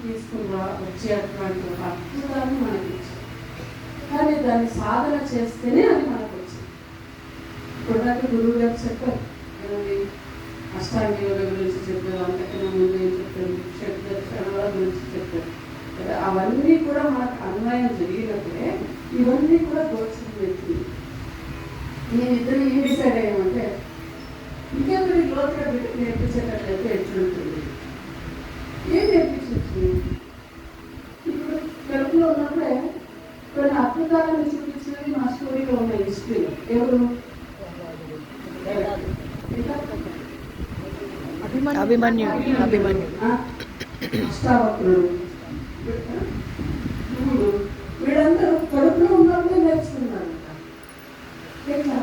తీసుకుని వచ్చేటువంటి ఒక అద్భుతాన్ని మనకి ఇచ్చారు. కానీ దాన్ని సాధన చేస్తేనే అది మనకు వచ్చింది. ఇప్పుడు దాకా గురువు గారు చెప్పారు, అష్టాంగ యోగ గురించి చెప్పారు, అంతకన్నా ముందు ఏం చెప్పారు, క్షణాల గురించి చెప్పారు. అవన్నీ కూడా మనకు అన్వయం జరిగినప్పుడే ఇవన్నీ కూడా గోచరం అవుతుంది. మేమిద్దరు ఏం డిసైడ్ అయ్యామంటే ఇంకెవరి లోతుగా పెట్టి నేర్పించేటట్లయితే ఎట్లుంటుంది, ఏం నేర్పించవచ్చు. ఇప్పుడు కడుపులో ఉన్నప్పుడే కొన్ని అద్భుతాలను చూపించినవి మా స్టోరీలో ఉన్నాయి. హిస్టరీలో ఎవరు అభిమన్యు అష్టావక్రుడు వీళ్ళందరూ కడుపులో ఉన్నప్పుడే నేర్చుకున్నారు. ఎట్లా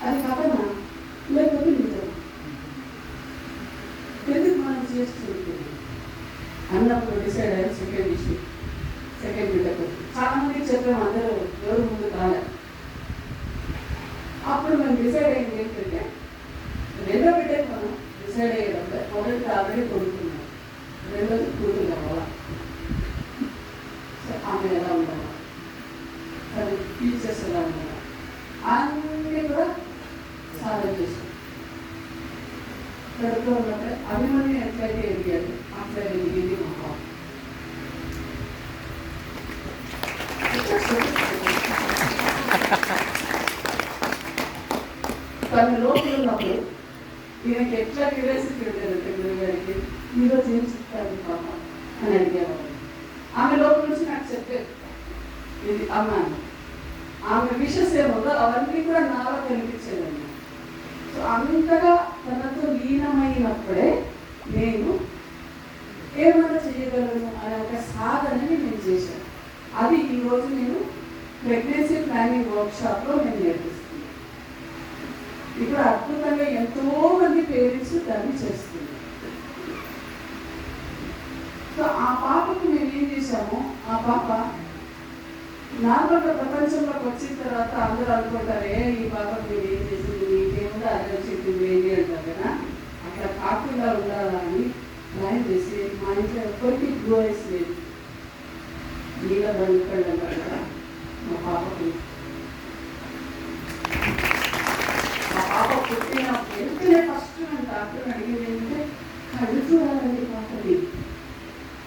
అది కథనా లేకపోతే నిజం? ఎందుకు మనం చేస్తుంది అన్నప్పుడు డిసైడ్ అయ్యారు. సెకండ్ బిడ్డకు చాలా మందికి చెప్పాము, అందరూ ఎవరు ముందు కాలేదు. అప్పుడు మనం డిసైడ్ అయ్యింది ఏంటంటే రెండో బిడ్డకు మనం డిసైడ్ అయ్యేటప్పుడు మొదటి ఆల్రెడీ కొడుకున్నాం, రెండోది కూతురు కావాలా, ఆమె ఎలా ఉండాలా, తన టీచర్స్ ఎలా ఉండాలా, అన్నీ కూడా సాధన చేశాం. కడుపులో ఉన్నప్పుడే అభిమన్యు ఎట్లయితే ఎదిగాడు అట్లా ఎదిగింది మా పాప. తన లోపల ఉన్నప్పుడు ఈయనకి ఎట్లా క్యూరియాసిటీ ఉండేదంటే గురువు గారికి ఈరోజు ఏం చెప్తారు పాప అని అడిగేవాళ్ళు. ఆమె లోపల నుంచి నాకు చెప్పేది ఇది అమ్మ అని. ఆమె విషస్ ఏముందో అవన్నీ కూడా నాలో కనిపించేదండి. సో అంతగా తనతో లీనమైనప్పుడే నేను ఏమైనా చేయగలను అనే ఒక సాధనని నేను చేశాను. అది ఈరోజు నేను ప్రెగ్నెన్సీ ప్లానింగ్ వర్క్షాప్లో నేను నేర్పిస్తున్నాను. ఇప్పుడు అద్భుతంగా ఎంతో మంది పేరెంట్స్ దాన్ని చేస్తున్నారు. సో ఆ పాపకు మేము ఏం చేశాము, ఆ పాప నార్మల్గా ప్రపంచంలోకి వచ్చిన తర్వాత అందరూ అనుకుంటారే ఈ పాపకు మీరు ఏం చేసింది, మీకేముందో అది వచ్చింది ఏంటి అంటారు కదా. అట్లా కాకుండా ఉండాలని ప్లాన్ చేసి మా ఇంట్లో ఎవరికి గ్లో ఐస్ లేదు, నీళ్ళ బండిపండి అంటారు కదా. మా పాపకు పుట్టిన వెంటనే ఫస్ట్ నేను డాక్టర్ అడిగింది ఏంటంటే కళ్ళు చూడాలండి పాపది.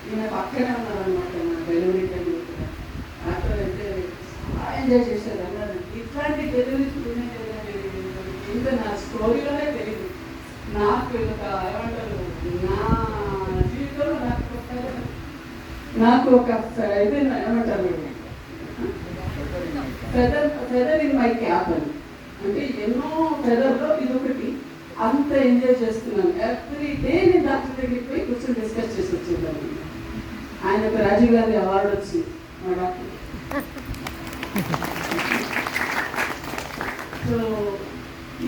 ఈయన పక్కనే ఉన్నారనమాట నా డెలివరీ టైంలో కూడా. డాక్టర్ అయితే చాలా ఎంజాయ్ చేశారు అన్నారు. ఇట్లాంటి డెలివరీ ఇంకా నా స్టోరీలోనే తెలియదు. నాకు ఏమంటారు, నా జీవితంలో నాకు ఒక ఇది ఏమంటారు ఫెదర్ ఇన్ మై క్యాప్ అని, అంటే ఎన్నో ఫెదర్లో ఇదొకటి. అంత ఎంజాయ్ చేస్తున్నాను. ఎవ్రీ డే నేను డాక్టర్ దగ్గరికి పోయి కూర్చొని డిస్కస్ చేసి వచ్చేదాన్ని. ఆయనకు రాజీవ్ గాంధీ అవార్డు వచ్చింది మా డాక్టర్. సో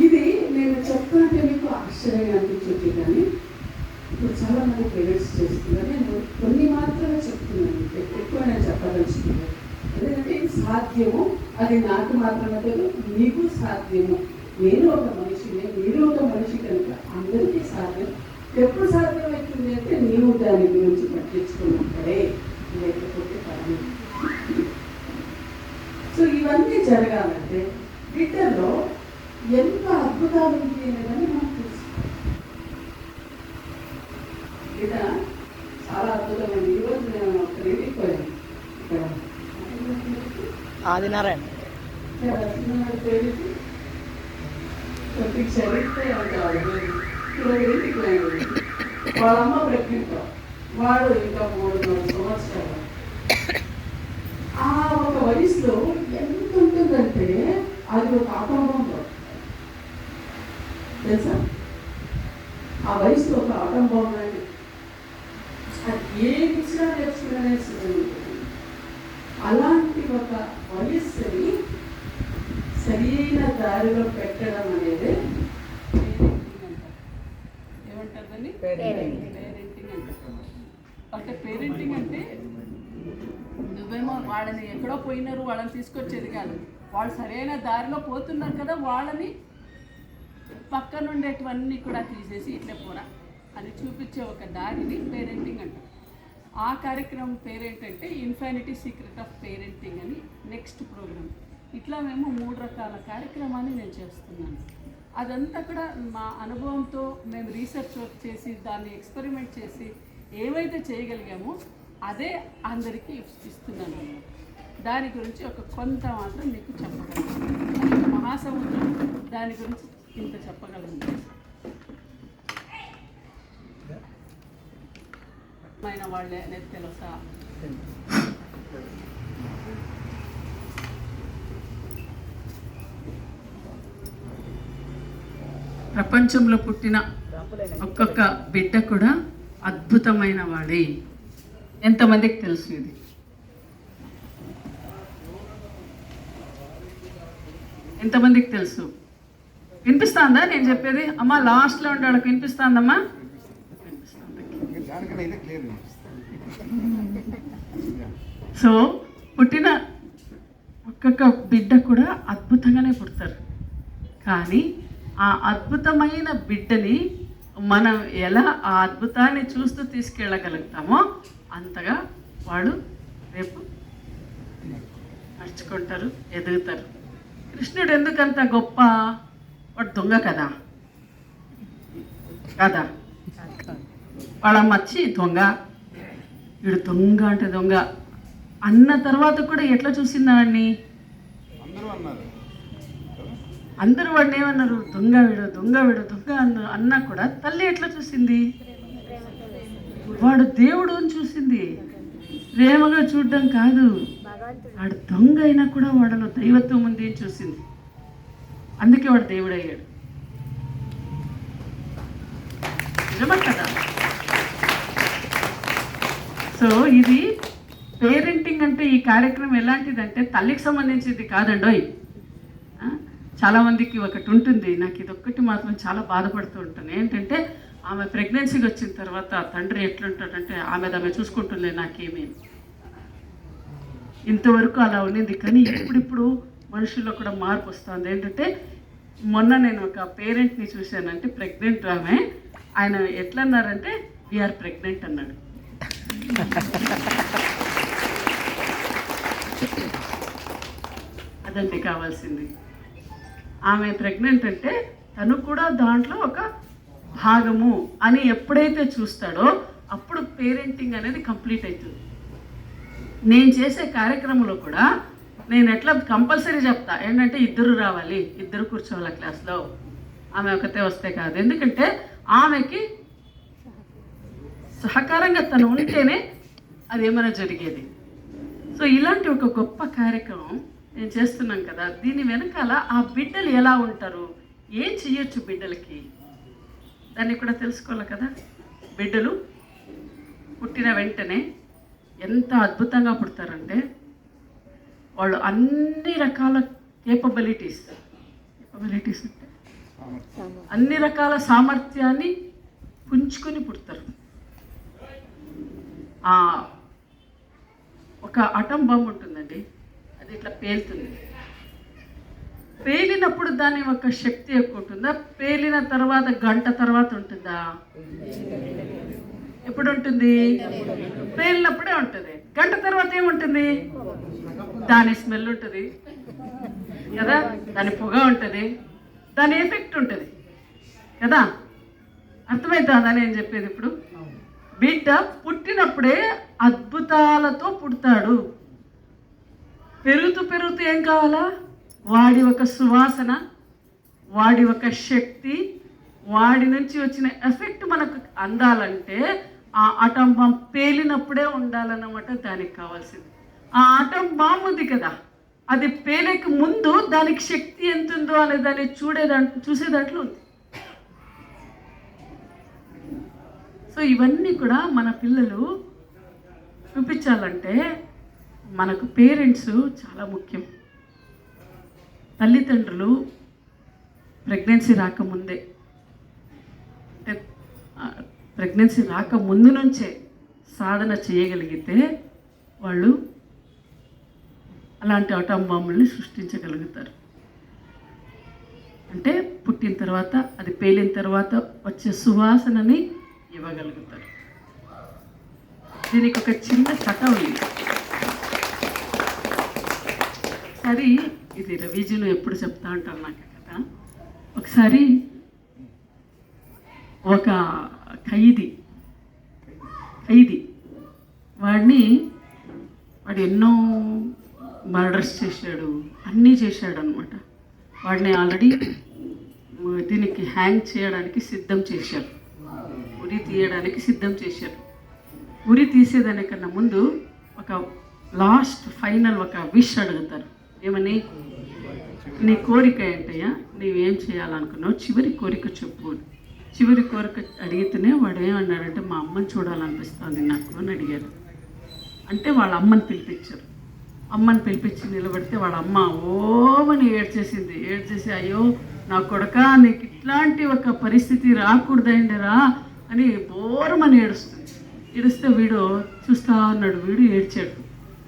ఇది నేను చెప్తుంటే మీకు ఆశ్చర్యంగా అనిపించవచ్చు, కానీ ఇప్పుడు చాలా మంది పేరెంట్స్ చేస్తున్నారు. నేను కొన్ని మాత్రమే చెప్తున్నాను, ఎక్కువ నేను చెప్పదలుచుకున్నాను. ఎందుకంటే ఇది సాధ్యము, అది నాకు మాత్రమే తెలియదు, మీకు సాధ్యము. నేను ఒక మనిషిని, మీరు ఒక మనిషి కనుక అందరికీ సాధ్యం. ఎప్పుడు సాధ్యమవుతుంది అంటే నీవు దాని గురించి పట్టించుకున్నప్పుడే, లేకపోతే కాదు. సో ఇవన్నీ జరగాలంటే బిడ్డలో ఎంత అద్భుతాలు ఉంది అనేదని మనం చూస్తాం. బిడ్డ చాలా అద్భుతమైంది. ఈరోజు నేను ఒక ఇంటికి పోయాను, ఇక్కడ ఆదినారాయణ చరిత్ర ఇంటికి పోయాడు. వాళ్ళమ్మ ప్రెగ్నెంట్, వాడు ఇంకా 3-4 సంవత్సరాలు. ఆ ఒక వయసులో ఎంత ఉంటుందంటే అది ఒక ఆటంబంలో తెలుసా. ఆ వయసులో ఒక ఆటంబం లాంటి అది ఏ దిశగా నేర్చుకునే అలాంటి ఒక వయస్సుని సరైన దారిలో పెట్టడం అనేది ఏమంటారు దాన్ని? పేరెంటింగ్ అంటారు. అంటే పేరెంటింగ్ అంటే నువ్వేమో వాళ్ళని ఎక్కడో పోయినారు, వాళ్ళని తీసుకొచ్చేది కాదు. వాళ్ళు సరైన దారిలో పోతున్నారు కదా, వాళ్ళని పక్కన ఉండేటివన్నీ కూడా తీసేసి ఇట్లా పోరా అని చూపించే ఒక దారిని పేరెంటింగ్ అంటారు. ఆ కార్యక్రమం పేరేంటంటే ఇన్ఫినిటీ సీక్రెట్ ఆఫ్ పేరెంటింగ్ అని నెక్స్ట్ ప్రోగ్రామ్. ఇట్లా మేము 3 రకాల కార్యక్రమాన్ని నేను చేస్తున్నాను. అదంతా కూడా మా అనుభవంతో మేము రీసెర్చ్ వర్క్ చేసి దాన్ని ఎక్స్పెరిమెంట్ చేసి ఏవైతే చేయగలిగామో అదే అందరికీ ఇస్తున్నాను. దాని గురించి ఒక కొంత మాత్రం మీకు చెప్పగలను. మహాసముద్రం దాని గురించి ఇంత చెప్పగలను. మైన వాళ్ళే అనేది తెలుసా? ప్రపంచంలో పుట్టిన ఒక్కొక్క బిడ్డ కూడా అద్భుతమైన వాడే. ఎంతమందికి తెలుసు ఇది? ఎంతమందికి తెలుసు? వినిపిస్తుందా నేను చెప్పేది? అమ్మ లాస్ట్లో ఉండే వాళ్ళకి వినిపిస్తుందమ్మా? సో పుట్టిన ఒక్కొక్క బిడ్డ కూడా అద్భుతంగానే పుడతారు. కానీ ఆ అద్భుతమైన బిడ్డని మనం ఎలా ఆ అద్భుతాన్ని చూస్తూ తీసుకెళ్ళగలుగుతామో అంతగా వాడు రేపు నడుచుకుంటారు, ఎదుగుతారు. కృష్ణుడు ఎందుకంత గొప్ప? వాడు దొంగ కదా కదా, వాళ్ళమ్మ వచ్చి దొంగ, వీడు దొంగ అంటే దొంగ అన్న తర్వాత కూడా ఎట్లా చూసిందా వాడిని? అందరూ వాడిని ఏమన్నారు? దొంగ వీడు, దొంగ వీడు, దొంగ అన్నా కూడా తల్లి ఎట్లా చూసింది? వాడు దేవుడు అని చూసింది. ప్రేమగా చూడడం కాదు, వాడు దొంగ అయినా కూడా వాడిలో దైవత్వం ఉంది అని చూసింది. అందుకే వాడు దేవుడు అయ్యాడు. నిజమా కదా? సో ఇది పేరెంటింగ్ అంటే ఈ కార్యక్రమం ఎలాంటిదంటే తల్లికి సంబంధించింది కాదండోయ్. చాలామందికి ఒకటి ఉంటుంది, నాకు ఇది ఒక్కటి మాత్రం చాలా బాధపడుతూ ఉంటాను. ఏంటంటే ఆమె ప్రెగ్నెన్సీకి వచ్చిన తర్వాత తండ్రి ఎట్లుంటాడంటే ఆమె చూసుకుంటుంది, నాకేమీ ఇంతవరకు అలా ఉండింది. కానీ ఇప్పుడిప్పుడు మనుషుల్లో కూడా మార్పు వస్తుంది. ఏంటంటే మొన్న నేను ఒక పేరెంట్ని చూశానంటే ప్రెగ్నెంట్ ఆమె, ఆయన ఎట్లా అన్నారంటే వీఆర్ ప్రెగ్నెంట్ అన్నాడు. అదండి కావాల్సింది. ఆమె ప్రెగ్నెంట్ అంటే తను కూడా దాంట్లో ఒక భాగము అని ఎప్పుడైతే చూస్తాడో అప్పుడు పేరెంటింగ్ అనేది కంప్లీట్ అవుతుంది. నేను చేసే కార్యక్రమంలో కూడా నేను ఎట్లా కంపల్సరీ చెప్తా ఏంటంటే ఇద్దరు రావాలి, ఇద్దరు కూర్చోవాలి క్లాస్లో, ఆమె ఒకతే వస్తే కాదు. ఎందుకంటే ఆమెకి సహకారంగా తను ఉంటేనే అది ఏమైనా జరిగేది. సో ఇలాంటి ఒక గొప్ప కార్యక్రమం నేను చేస్తున్నాను కదా, దీని వెనకాల ఆ బిడ్డలు ఎలా ఉంటారు, ఏం చెయ్యొచ్చు బిడ్డలకి, దాన్ని కూడా తెలుసుకోవాలి కదా. బిడ్డలు పుట్టిన వెంటనే ఎంత అద్భుతంగా పుడతారంటే వాళ్ళు అన్ని రకాల కేపబిలిటీస్ అంటే అన్ని రకాల సామర్థ్యాన్ని పుంజుకొని పుడతారు. ఒక అటం బాంబు ఉంటుందండి, అది ఇట్లా పేలుతుంది. పేలినప్పుడు దాని ఒక శక్తి ఎక్కువ ఉంటుందా? పేలిన తర్వాత గంట తర్వాత ఉంటుందా? ఎప్పుడు ఉంటుంది? పేలినప్పుడే ఉంటుంది. గంట తర్వాత ఏముంటుంది? దాని స్మెల్ ఉంటుంది కదా, దాని పొగ ఉంటుంది, దాని ఎఫెక్ట్ ఉంటుంది కదా. అర్థమవుతుందా నేను చెప్పేది? ఇప్పుడు బిడ్డ పుట్టినప్పుడే అద్భుతాలతో పుడతాడు. పెరుగుతూ పెరుగుతూ ఏం కావాలా? వాడి ఒక సువాసన, వాడి ఒక శక్తి, వాడి నుంచి వచ్చిన ఎఫెక్ట్ మనకు అందాలంటే ఆ అటం బాంబ్ పేలినప్పుడే ఉండాలన్నమాట దానికి కావాల్సింది. ఆ అటం బాంబ్ ఉంది కదా, అది పేలేక ముందు దానికి శక్తి ఎంత ఉందో అనే దాన్ని చూసే దాంట్లో ఉంది. సో ఇవన్నీ కూడా మన పిల్లలు చూపించాలంటే మనకు పేరెంట్స్ చాలా ముఖ్యం. తల్లిదండ్రులు ప్రెగ్నెన్సీ రాకముందే అంటే ప్రెగ్నెన్సీ రాకముందు నుంచే సాధన చేయగలిగితే వాళ్ళు అలాంటి అటం బాంబుల్ని సృష్టించగలుగుతారు. అంటే పుట్టిన తర్వాత అది పేలిన తర్వాత వచ్చే సువాసనని ఇవ్వగలుగుతారు. దీనికి ఒక చిన్న కథ ఉంది. ఒకసారి ఇది రవిజీను ఎప్పుడు చెప్తా ఉంటారు నాకు కథ. ఒకసారి ఒక ఖైదీ వాడు ఎన్నో మర్డర్స్ చేశాడు, అన్నీ చేశాడు అనమాట. వాడిని ఆల్రెడీ దీనికి హ్యాంగ్ చేయడానికి సిద్ధం చేశారు, ఉరి తీయడానికి సిద్ధం చేశారు. ఉరి తీసేదానికన్నా ముందు ఒక లాస్ట్ ఫైనల్ ఒక విష్ అడుగుతారు. ఏమని? నీ కోరిక ఏంటయ్యా, నీవేం చేయాలనుకున్నావు, చివరి కోరిక చెప్పు. చివరి కోరిక అడిగితేనే వాడు ఏమన్నాడంటే, మా అమ్మని చూడాలనిపిస్తుంది నాకు అని అడిగారు. అంటే వాళ్ళ అమ్మని పిలిపించారు. అమ్మని పిలిపించి నిలబడితే వాళ్ళ అమ్మ ఓమని ఏడ్చేసి అయ్యో నా కొడుక, నీకు ఇట్లాంటి ఒక పరిస్థితి రాకూడదండిరా అని బోరమని ఏడుస్తే వీడు చూస్తా ఉన్నాడు. వీడు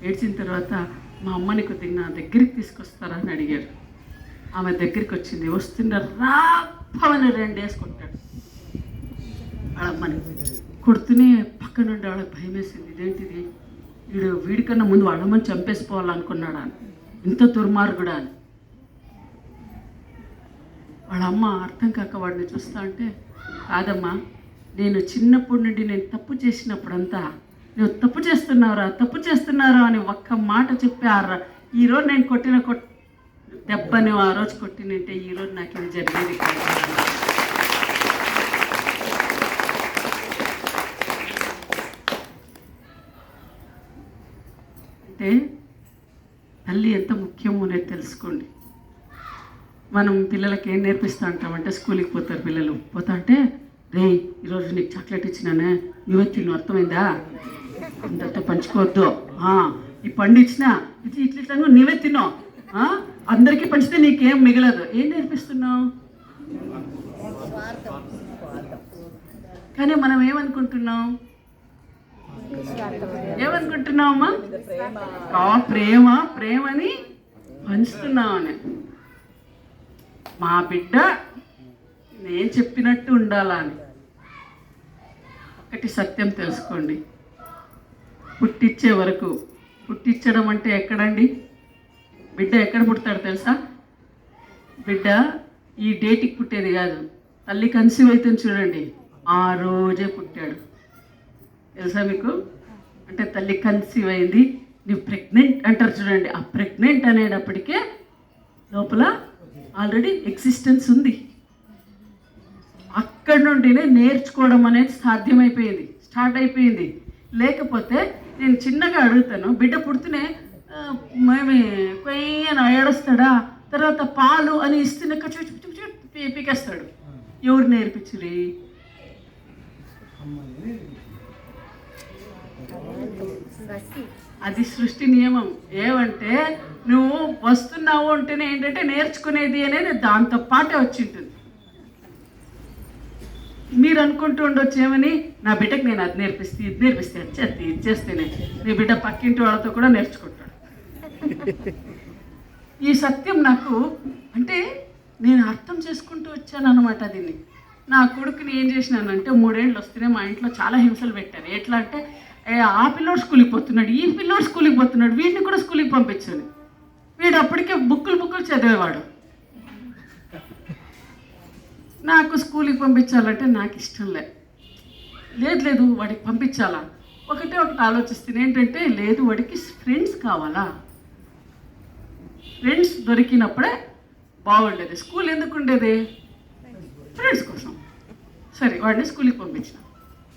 ఏడ్చిన తర్వాత మా అమ్మని కొద్దిగా నా దగ్గరికి తీసుకొస్తారా అని అడిగారు. ఆమె దగ్గరికి వచ్చింది. వస్తుండే రాపమని 2 వేసుకుంటాడు వాళ్ళ అమ్మని. కొడుతూనే పక్క నుండి వాళ్ళకి భయం వేసింది. ఇదేంటిది, వీడికన్నా ముందు వాళ్ళ అమ్మని చంపేసిపోవాలనుకున్నాడా అని, ఇంత దుర్మార్గుడా అని. వాళ్ళ అమ్మ అర్థం కాక వాడిని చూస్తా అంటే, కాదమ్మా, నేను చిన్నప్పటి నుండి నేను తప్పు చేసినప్పుడంతా నువ్వు తప్పు చేస్తున్నారా అని ఒక్క మాట చెప్పి ఈరోజు నేను కొట్టిన దెబ్బని ఆ రోజు కొట్టినంటే ఈరోజు నాకు ఇది జరిగేది కాదు. అంటే తల్లి ఎంత ముఖ్యమో అనేది తెలుసుకోండి. మనం పిల్లలకి ఏం నేర్పిస్తూ ఉంటామంటే, స్కూల్కి పోతారు పిల్లలు, పోతా అంటే రే ఈరోజు నీకు చాక్లెట్ ఇచ్చినానే, నువ్వే తిను, అర్థమైందా, అందరితో పంచుకోవద్దు, ఈ పండు ఇచ్చినా ఇట్లా నీవే తినో, అందరికీ పంచితే నీకేం మిగలదు. ఏం నేర్పిస్తున్నావు? కానీ మనం ఏమనుకుంటున్నామమ్మా? ప్రేమని పంచుతున్నామని. మా బిడ్డ నేను చెప్పినట్టు ఉండాలా అని. ఒకటి సత్యం తెలుసుకోండి, పుట్టించే వరకు, పుట్టించడం అంటే ఎక్కడండి? బిడ్డ ఎక్కడ పుడతాడు తెలుసా? బిడ్డ ఈ డేట్కి పుట్టేది కాదు. తల్లి కన్సీవ్ అవుతుంది చూడండి, ఆ రోజే పుట్టాడు. తెలుసా మీకు? అంటే తల్లి కన్సీవ్ అయింది, నువ్వు ప్రెగ్నెంట్ అంటారు చూడండి, ఆ ప్రెగ్నెంట్ అనేటప్పటికే లోపల ఆల్రెడీ ఎగ్జిస్టెన్స్ ఉంది. అక్కడి నుండినే నేర్చుకోవడం అనేది స్టార్ట్ అయిపోయింది. లేకపోతే నేను చిన్నగా అడుగుతాను, బిడ్డ పుడుతూనే మేమే కొయ్యన ఏడుస్తాడా, తర్వాత పాలు అని ఇస్తేనే పీకేస్తాడు. ఎవరు నేర్పించురి? అది సృష్టి నియమం. ఏమంటే నువ్వు వస్తున్నావు అంటేనే ఏంటంటే నేర్చుకునేది అనేది దాంతో పాటే వచ్చింటుంది. మీరు అనుకుంటూ ఉండొచ్చు ఏమని, నా బిడ్డకి నేను అది నేర్పిస్తే ఇది చేస్తేనే నీ బిడ్డ పక్కింటి వాళ్ళతో కూడా నేర్చుకుంటాడు. ఈ సత్యం నాకు అంటే నేను అర్థం చేసుకుంటూ వచ్చాను అనమాట. దీన్ని నా కొడుకుని ఏం చేసినానంటే 3 ఏళ్ళు వస్తేనే మా ఇంట్లో చాలా హింసలు పెట్టాను. ఎట్లా అంటే, ఆ పిల్లోడు స్కూల్కి పోతున్నాడు, ఈ పిల్లోడు స్కూల్కి పోతున్నాడు, వీడిని కూడా స్కూల్కి పంపించాను. వీడు అప్పటికే బుక్కులు చదివేవాడు. నాకు స్కూల్కి పంపించాలంటే నాకు ఇష్టం లేదు వాడికి పంపించాలా. ఒకటి ఆలోచిస్తే ఏంటంటే, లేదు వాడికి ఫ్రెండ్స్ కావాలా, ఫ్రెండ్స్ దొరికినప్పుడే బాగుండేది. స్కూల్ ఎందుకు ఉండేది? ఫ్రెండ్స్ కోసం. సరే వాడిని స్కూల్కి పంపించిన.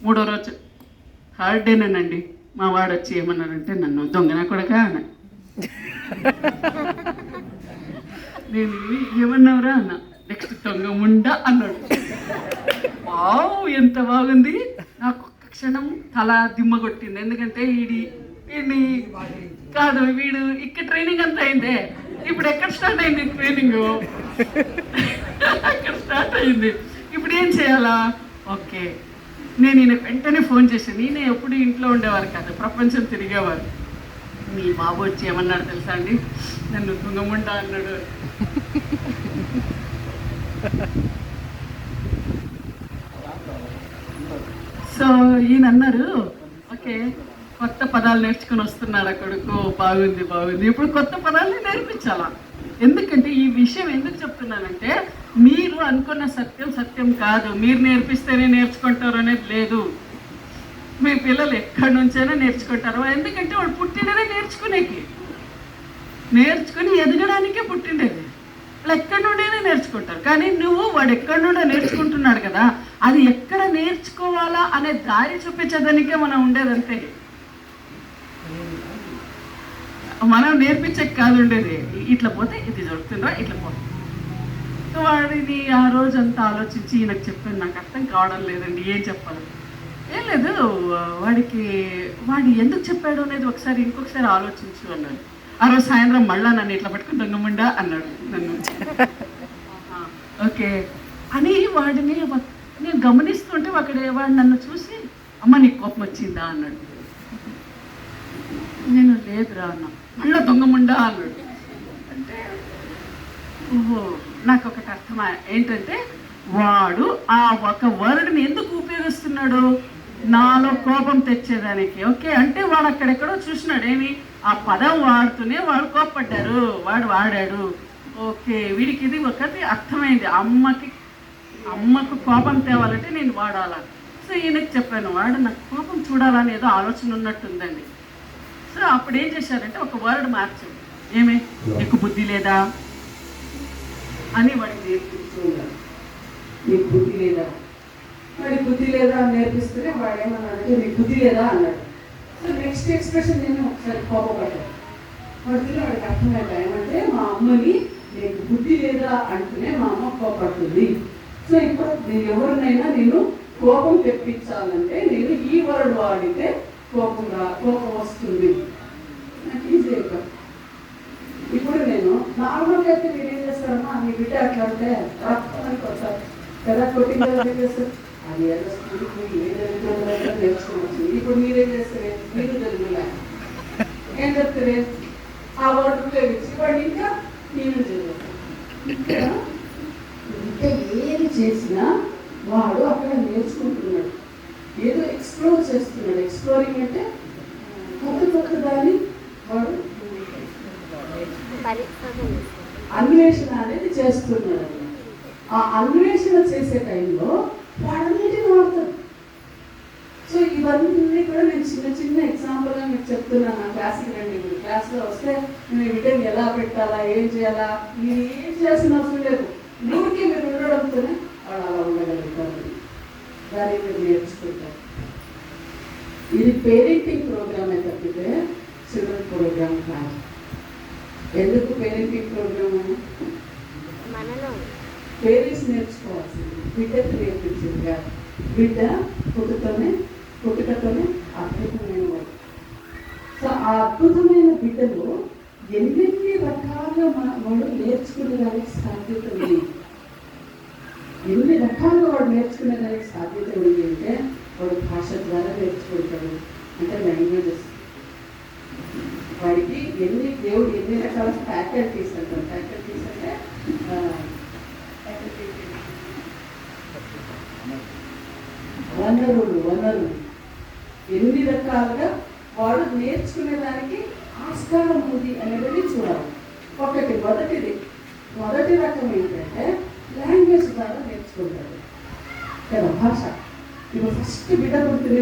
3వ రోజు థర్డ్ డేనేనండి, మా వాడు వచ్చి ఏమన్నారంటే, నన్ను దొంగన కొడకా అన్న. నేను ఏమన్నావురా అన్న. నెక్స్ట్ దొంగ ముండా అన్నాడు. వావ్ ఎంత బాగుంది. నాకు ఒక్క క్షణం తల దిమ్మ కొట్టింది. ఎందుకంటే వీడిని కాదు, వీడు ఇక్కడ ట్రైనింగ్ అంతా అయిందే, ఇప్పుడు ఎక్కడ స్టార్ట్ అయింది ట్రైనింగ్? అక్కడ స్టార్ట్ అయింది. ఇప్పుడు ఏం చేయాలా? ఓకే, నేను ఈయన వెంటనే ఫోన్ చేశాను. ఈయన ఎప్పుడు ఇంట్లో ఉండేవారు కాదు, ప్రపంచం తిరిగేవారు. మీ బాబు వచ్చి ఏమన్నాడు తెలుసా అండి, నన్ను తుంగముండా అన్నాడు. సో ఈయన అన్నారు, ఓకే కొత్త పదాలు నేర్చుకుని వస్తున్నాడు కొడుకు, బాగుంది బాగుంది. ఇప్పుడు కొత్త పదాలని నేర్పించాలా. ఎందుకంటే ఈ విషయం ఎందుకు చెప్తున్నానంటే, మీరు అనుకున్న సత్యం సత్యం కాదు. మీరు నేర్పిస్తేనే నేర్చుకుంటారు అనేది లేదు. మీ పిల్లలు ఎక్కడి నుంచైనా నేర్చుకుంటారు. ఎందుకంటే వాడు పుట్టినదే నేర్చుకుని ఎదగడానికే పుట్టిండేది. వాళ్ళు ఎక్కడి నుండైనా నేర్చుకుంటారు. కానీ నువ్వు వాడు ఎక్కడి నుండో నేర్చుకుంటున్నాడు కదా, అది ఎక్కడ నేర్చుకోవాలా అనే దారి చూపించేదానికే మనం ఉండేదంతే. మనం నేర్పించే కాదు ఉండేది. ఇట్లా పోతే ఇది జరుగుతుందా, ఇట్లా పోతే. సో వాడిని ఆ రోజంతా ఆలోచించి ఈయనకు చెప్పాను, నాకు అర్థం కావడం లేదండి, ఏం చెప్పాలి. ఏం లేదు, వాడు ఎందుకు చెప్పాడు అనేది ఇంకొకసారి ఆలోచించు అన్నాడు. ఆ రోజు సాయంత్రం మళ్ళా నన్ను ఇట్లా పట్టుకుని దొంగముండా అన్నాడు నన్ను. ఓకే అని వాడిని నేను గమనిస్తుంటే వాడు నన్ను చూసి, అమ్మ నీకు కోపం వచ్చిందా అన్నాడు. నేను లేదురా అన్నా. మళ్ళీ దొంగముండా అన్నాడు. అంటే ఓహో, నాకు ఒకటి అర్థమా ఏంటంటే, వాడు ఆ ఒక వర్డ్ని ఎందుకు ఉపయోగిస్తున్నాడు, నాలో కోపం తెచ్చేదానికి. ఓకే అంటే వాడు అక్కడెక్కడో చూసినాడు, ఏమి ఆ పదం వాడుతూనే వాడు కోపడ్డారు, వాడు వాడాడు. ఓకే వీడికి ఇది ఒకటి అర్థమైంది, అమ్మకు కోపం తేవాలంటే నేను వాడాలా. సో ఈయనకి చెప్పాను, వాడు నాకు కోపం చూడాలని ఏదో ఆలోచన ఉన్నట్టుందండి. సో అప్పుడు ఏం చేశారంటే ఒక వర్డ్ మార్చాడు, ఏమి నీకు బుద్ధి లేదా అని వాడికి నేర్పిస్తూ ఉన్నాడు. నీకు బుద్ధి లేదా, వాడి బుద్ధి లేదా అని నేర్పిస్తూనే వాడు ఏమన్నాడంటే నీకు బుద్ధి లేదా అన్నాడు. సో నెక్స్ట్ ఎక్స్ప్రెషన్ నేను ఒకసారి కోపపడ్డాను. వాడికి అర్థమైంది ఏమంటే, మా అమ్మని నీకు బుద్ధి లేదా అంటూనే మా అమ్మ కోపడుతుంది. సో ఇప్పుడు నేను ఎవరినైనా నేను కోపం తెప్పించాలంటే నేను ఈ వర్డ్ వాడితే కోపం వస్తుంది. నాకు ఈజీ అయిపోయింది. ఇప్పుడు నేను నార్మల్గా అయితే మీరు ఏం చేస్తారమ్మా, మీ బిడ్డ అట్లా అంటే రక్తానికి వస్తారు కదా, కొట్టింగ్ చేస్తారు, అది ఏదో స్కూల్కి ఏదైతే నేర్చుకోవచ్చు. ఇప్పుడు మీరేం చేస్తారు, మీరు తెలుగులే ఏం చెప్తారే, ఆ వర్డ్ ఉపయోగించి వాడు ఇంకా నేను చదువుతాను. ఇంకా ఏది చేసినా వాడు అక్కడ నేర్చుకుంటున్నాడు, ఏదో ఎక్స్ప్లోర్ చేస్తున్నాడు. ఎక్స్ప్లోరింగ్ అంటే కొత్త దాన్ని వాడు అన్వేషణ అనేది చేస్తున్నాడు. ఆ అన్వేషణ చేసే టైంలో వాడన్నిటిని వాడతాడు. సో ఇవన్నీ కూడా నేను చిన్న ఎగ్జాంపుల్గా మీకు చెప్తున్నాను. నా క్లాస్కి రండి, మీరు క్లాస్లో వస్తే నేను వీడియోని ఎలా పెట్టాలా, ఏం చేయాలా, మీరు ఏం చేయాల్సిన అవసరం లేదు. నూరికి మీరు ఉండడంతోనే వాడు అలా ఉండగలుగుతారు, దాన్ని మీరు నేర్చుకుంటారు. ఇది పేరెంటింగ్ ప్రోగ్రామే తప్పితే చిల్డ్రన్ ప్రోగ్రామ్ కాదు. ఎందుకు పేరెంటింగ్ ప్రోగ్రామ్ అని పేరెంట్స్ నేర్చుకోవాల్సింది, బిడ్డకు నేర్పించింది కాదు. బిడ్డ పుట్టుకతోనే అద్భుతమైన వాడు. సో ఆ అద్భుతమైన బిడ్డలో ఎన్ని రకాలుగా వాడు నేర్చుకునేదానికి సాధ్యత ఉంది. ఎన్ని రకాలుగా వాడు నేర్చుకునేదానికి సాధ్యత ఉంది అంటే, వాడు భాష ద్వారా నేర్చుకుంటాడు, అంటే లాంగ్వేజెస్. వాడికి దేవుడు ఎన్ని రకాల ఫ్యాకల్టీస్ అంటారు. ఫ్యాకల్టీస్ అంటే వనరులు ఎన్ని రకాలుగా వాడు నేర్చుకునేదానికి ఆస్కారం ఉంది అనేది చూడాలి. మొదటి రకం ఏంటంటే లాంగ్వేజ్ ద్వారా నేర్చుకుంటాడు కదా, భాష. ఇప్పుడు ఫస్ట్ బిడ్డ పుట్టిన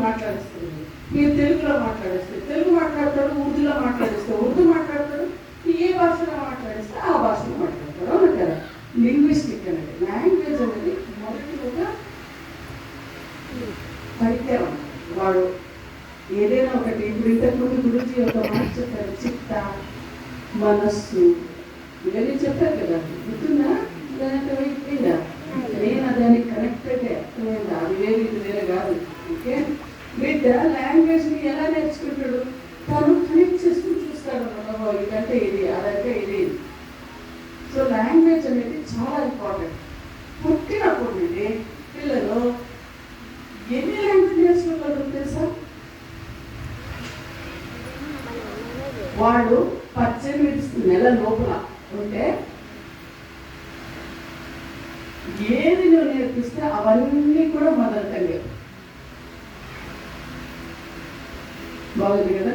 మాట్లాడిస్తుంది, మీరు తెలుగులో మాట్లాడిస్తే తెలుగు మాట్లాడతాడు, ఉర్దూలో మాట్లాడిస్తే ఉర్దూ మాట్లాడతాడు, ఏ భాషలో మాట్లాడిస్తే ఆ భాషలో మాట్లాడతాడు. అవును కదా. లింగ్విస్టిక్ అనేది, లాంగ్వేజ్ అనేది మొదటిగా పరికరం. వాడు ఏదైనా ఒకటి, ఇప్పుడు ఇంతకుముందు గురించి ఒక మాట చెప్పారు, చిత్త, మనస్సు, ఇవన్నీ చెప్పారు కదా, గుర్తుందా? దానికి అయిపోయిందా? నేను దానికి కనెక్టెడ్ అర్థమైందా? అది వేరు ఇది వేరే కాదు. ఓకే, బిడ్డ లాంగ్వేజ్ని ఎలా నేర్చుకుంటాడు, తను కనెక్ట్ చేసుకుని చూస్తాడు అన్నమాట. ఇదంటే ఇది, అదంటే ఇది. సో లాంగ్వేజ్ అనేది చాలా ఇంపార్టెంట్. పుట్టినప్పుడు నుండి పిల్లలు ఎన్ని లాంగ్వేజ్ నేర్చుకోగలరు తెలుసా? వాడు 18 నెలల లోపల ఉంటే ఏది నువ్వు నేర్పిస్తే అవన్నీ కూడా మొదలుతాయి. బాగుంది కదా.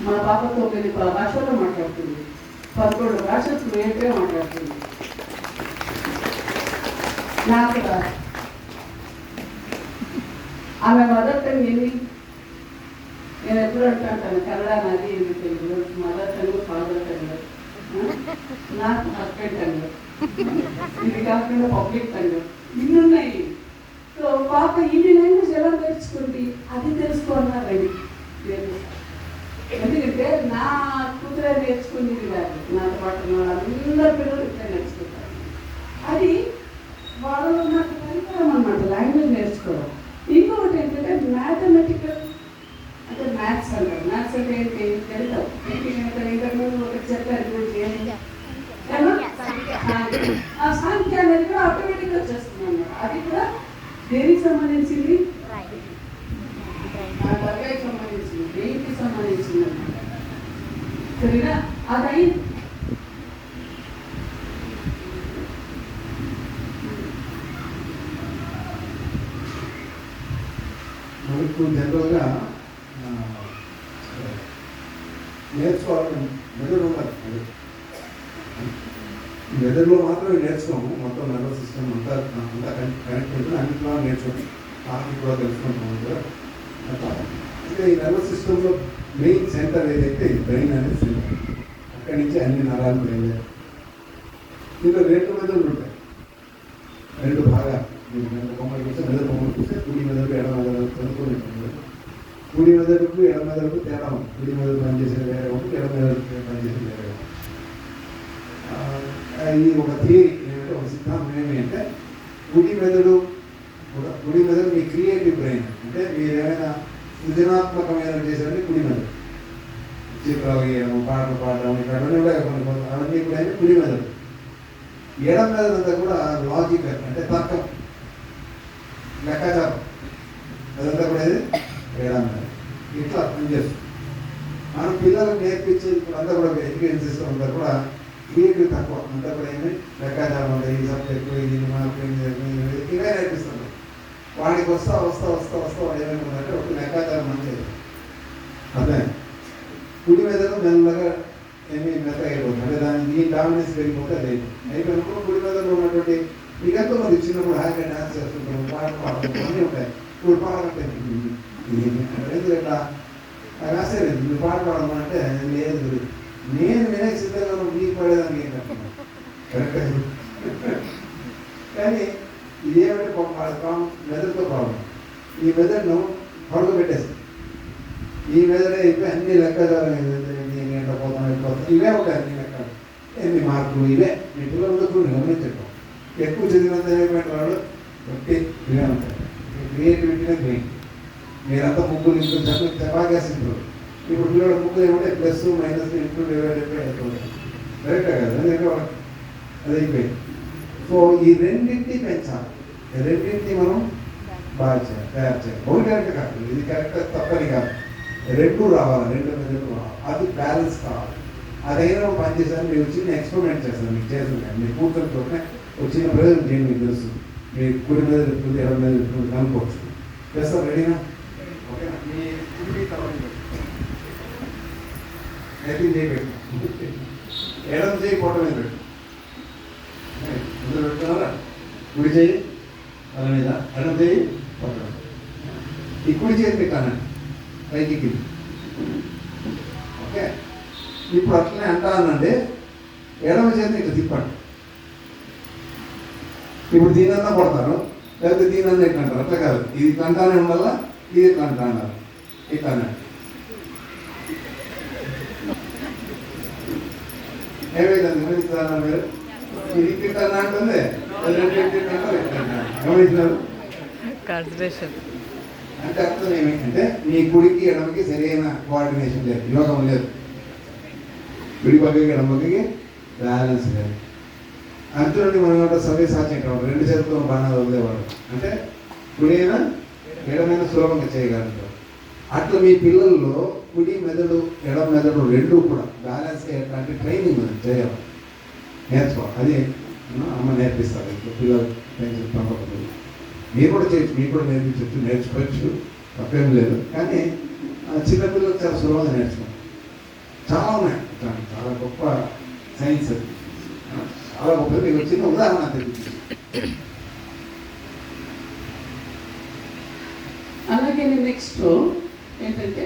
మా పాప 9 భాషల్లో మాట్లాడుతుంది, 11 భాషలు ఫ్లూయెంట్గా మాట్లాడుతుంది. నాకు ఆమె మదర్ టంగ్ ఏంటి, నేను ఎప్పుడు అంటాను కన్నడ నాది ఇది Telugu, mother tongue father tongue, నాకు హస్బెండ్ టంగ్, ఇది కాకుండా పబ్లిక్ టంగ్, ఇన్ని ఉన్నాయి. సో పాప ఇన్ని లాంగ్వేజ్ ఎలా నేర్చుకుంది, అది తెలుసుకోవాలని ఎందుకంటే నా కూతురే నేర్చుకుంది కాదు, నాతో పాటు అందరు పిల్లలు ఇట్లా నేర్చుకుంటారు. అది వాళ్ళు నాకు పరికరం అనమాట, లాంగ్వేజ్ నేర్చుకోవడం. ఇంకొకటి ఏంటంటే మ్యాథమెటికల్, అంటే మ్యాథ్స్ అంటారు. మ్యాథ్స్ అంటే ఏంటి తెలుతావు, ఇంతకుముందు ఒకటి చెప్పారు, ఆ సంఖ్య అనేది కూడా ఆటోమేటిక్గా వచ్చేస్తుంది అన్నమాట. అది కూడా దేనికి సంబంధించింది, ఆ వర్గానికి సంబంధించింది, దేనికి సంబంధించింది అన్నమాట. సరేనా, అది అయింది. మనకు జనరల్గా నేర్చుకోవాలని మెదడు ఉండాలి. మెదడులో మాత్రమే నేర్చుకోము, మొత్తం నర్వస్ సిస్టమ్ అంతా కనెక్ట్ ఉంటుంది, అన్నింటిలో నేర్చుకోండి. ఆర్మీ కూడా తెలుసుకుంటాము కదా. అంటే ఈ నర్వస్ సిస్టంలో మెయిన్ సెంటర్ ఏదైతే బ్రెయిన్ అనేది సెంటర్, అక్కడి నుంచి అన్ని నరాలు బయలుదేరు. దీంట్లో 2 మెదడులు ఉంటాయి, 2 భాగాలు. బొమ్మలు చూస్తే మెదడు బొమ్మలు చూస్తే కుడి మెదడు ఎడ మెదడు చదువుకొని ఉంటుంది. కుడి మెదడుకు ఎడ మెదడుకు తేడా ఉంది. కుడి మెదడు పనిచేసేది వేరే ఉంటుంది, ఎడ మెదడు పనిచేసేది వేరే ఉంటుంది. ఇది ఒక థియరీ ఏమంటే, ఒక సిద్ధాంతం ఏమి అంటే, కుడి మెదడు మీ క్రియేటివ్ బ్రెయిన్, అంటే మీరు ఏమైనా సృజనాత్మకమైన చేసేది కుడి మెదడు. చిత్రాలు గీయడం, పాటలు పాడడం, ఇక్కడ అవన్నీ కూడా కుడి మెదడు. ఎడం మెదడు అంతా కూడా లాజికల్, అంటే తర్కం, లెక్కాచారం, అదంతా కూడా ఏది ఎడం మెదడు. ఇట్లా పనిచేస్తుంది. మనం పిల్లలకు నేర్పించే ఇప్పుడు అంతా కూడా ఎడ్యుకేషన్ సిస్టమ్ అంతా కూడా క్రియేటివ్ తక్కువ, అంతా కూడా ఏమి లెక్కాచారం ఉంటాయి, ఈ సబ్జెక్టు ఇది మార్పు ఇవే నేర్పిస్తుంది. వాడికి వస్తా వాడు ఏమైందంటే ఒక లెక్కాచారం మంచిది. అదే కుడి మెదడు మెల్లగా ఏమి మెత్తగా అయిపోతుంది, అంటే దీని డామినెన్స్ పెరిగిపోతే అది అయిపోయినప్పుడు కుడి మెదడులో ఉన్నటువంటి మీకెంతో మంది చిన్నప్పుడు హ్యాపీ డాన్స్ చేస్తుంటారు, పాటలు పాడుతుంటారు, అన్నీ ఉంటాయి. ఇప్పుడు పాడాలంటే ఎట్లా రాసేది, నువ్వు పాట పాడమంటే లేదు, నేను వినే సిద్ధంగా మీకు పడేదానికి ఏంటంటున్నా కరెక్ట్. కానీ ఇదేమంటే మెదడుతో ప్రాబ్లం. ఈ మెదడును పడుకోబెట్టేస్తుంది. ఈ మెదడే అయిపోయి అన్ని లెక్కదారం నేను పోతాను ఇవే ఉంటాయి, అన్ని లెక్కలు, ఎన్ని మార్కులు ఇవే. మీ పిల్లలతో గమనించడం ఎక్కువ చదివినంత అయిపోయిన వాళ్ళు బట్టి ఇవే ఉంటాయి. క్రియేటివిటీనే మెయిన్. మీరంతా ముగ్గులు ఇంట్లో చపాకేసింటారు. ఇప్పుడు పిల్లల ముగ్గులు ఏమంటే plus minus into divided by అయిపోతుంది. కరెక్టే కదా, అది అయిపోయింది. సో ఈ రెండింటిని పెంచాలి, రెండింటిని మనం బాగా తయారు చేయాలి. ఒకటి కరెక్ట్ కాదు, ఇది కరెక్ట్ తప్పని కాదు, 2 రావాలి, 2 మెదడు రావాలి, అది బ్యాలెన్స్ కావాలి. అదైనా పనిచేసాను. మీరు చిన్న ఎక్స్పెరిమెంట్ చేస్తాను, మీకు చేస్తున్నాను. మీరు కూర్చొని ఒక చిన్న ప్రయోజనం చేయండి, మీకు తెలుసు. మీరు కుడి మీద ఎప్పుడు ఎడం మీద ఎప్పుడు కనుక్కోవచ్చు. చేస్తాం, రెడీనా? ఓకేనా? మీ కుడి నెత్తి చేయి పెట్టు, ఎడం చేయి పొట్ట మీద పెట్టు, పెట్టుకున్నారా? కుడి చేయి తల మీద, ఎడం చేయి పొట్ట మీద. ఈ కుడి చేతి పెట్టానండి పైకి కింది. ఓకే, ఇప్పుడు అట్లనే అంటానండి, ఎడమ చేతిని ఇట్లా తిప్పండి. ఇప్పుడు దీనన్నా కొడతారు, లేకపోతే దీనన్నా ఇట్లా అంటారు. అట్లా కాదు, ఇది కంటానే ఉండాలా, ఇది ఇట్లా అంటా అన్నారు. ఇట్లానే ఏమైంది గమనిస్తారా మీరు? ఇది తింటానా అంటుంది, గమనించినారు? అంటే అర్థం ఏమిటంటే, మీ కుడికి ఎడమకి సరైన కోఆర్డినేషన్ లేదు, యోగం లేదు. కుడి పక్కకి ఎడమ పక్కకి బ్యాలెన్స్ లేదు. అర్జునుడిని మనం సవ్య సాధ్యం కావాలి, 2 చేతులతో బాణాలు వదిలేవాడు. అంటే కుడి అయినా ఎడమైనా సులభంగా చేయగలరు. అట్లా మీ పిల్లల్లో కుడి మెదడు ఎడమ మెదడు 2 కూడా బ్యాలెన్స్ అంటే ట్రైనింగ్ చేయాలి, నేర్చుకోవాలి. అది అమ్మ నేర్పిస్తారు. ఇప్పుడు పిల్లలు పంపకపోతే మీరు కూడా చేయొచ్చు, మీకు కూడా నేర్పించవచ్చు, నేర్చుకోవచ్చు. తప్పేం లేదు. కానీ చిన్నపిల్లలు చాలా సులభంగా నేర్చుకుంటారు. చాలా ఉన్నాయి, చాలా గొప్ప సైన్స్ అది, చాలా గొప్పది. మీకు చిన్న ఉదాహరణ తెలియదు. అలాగే నెక్స్ట్ ఏంటంటే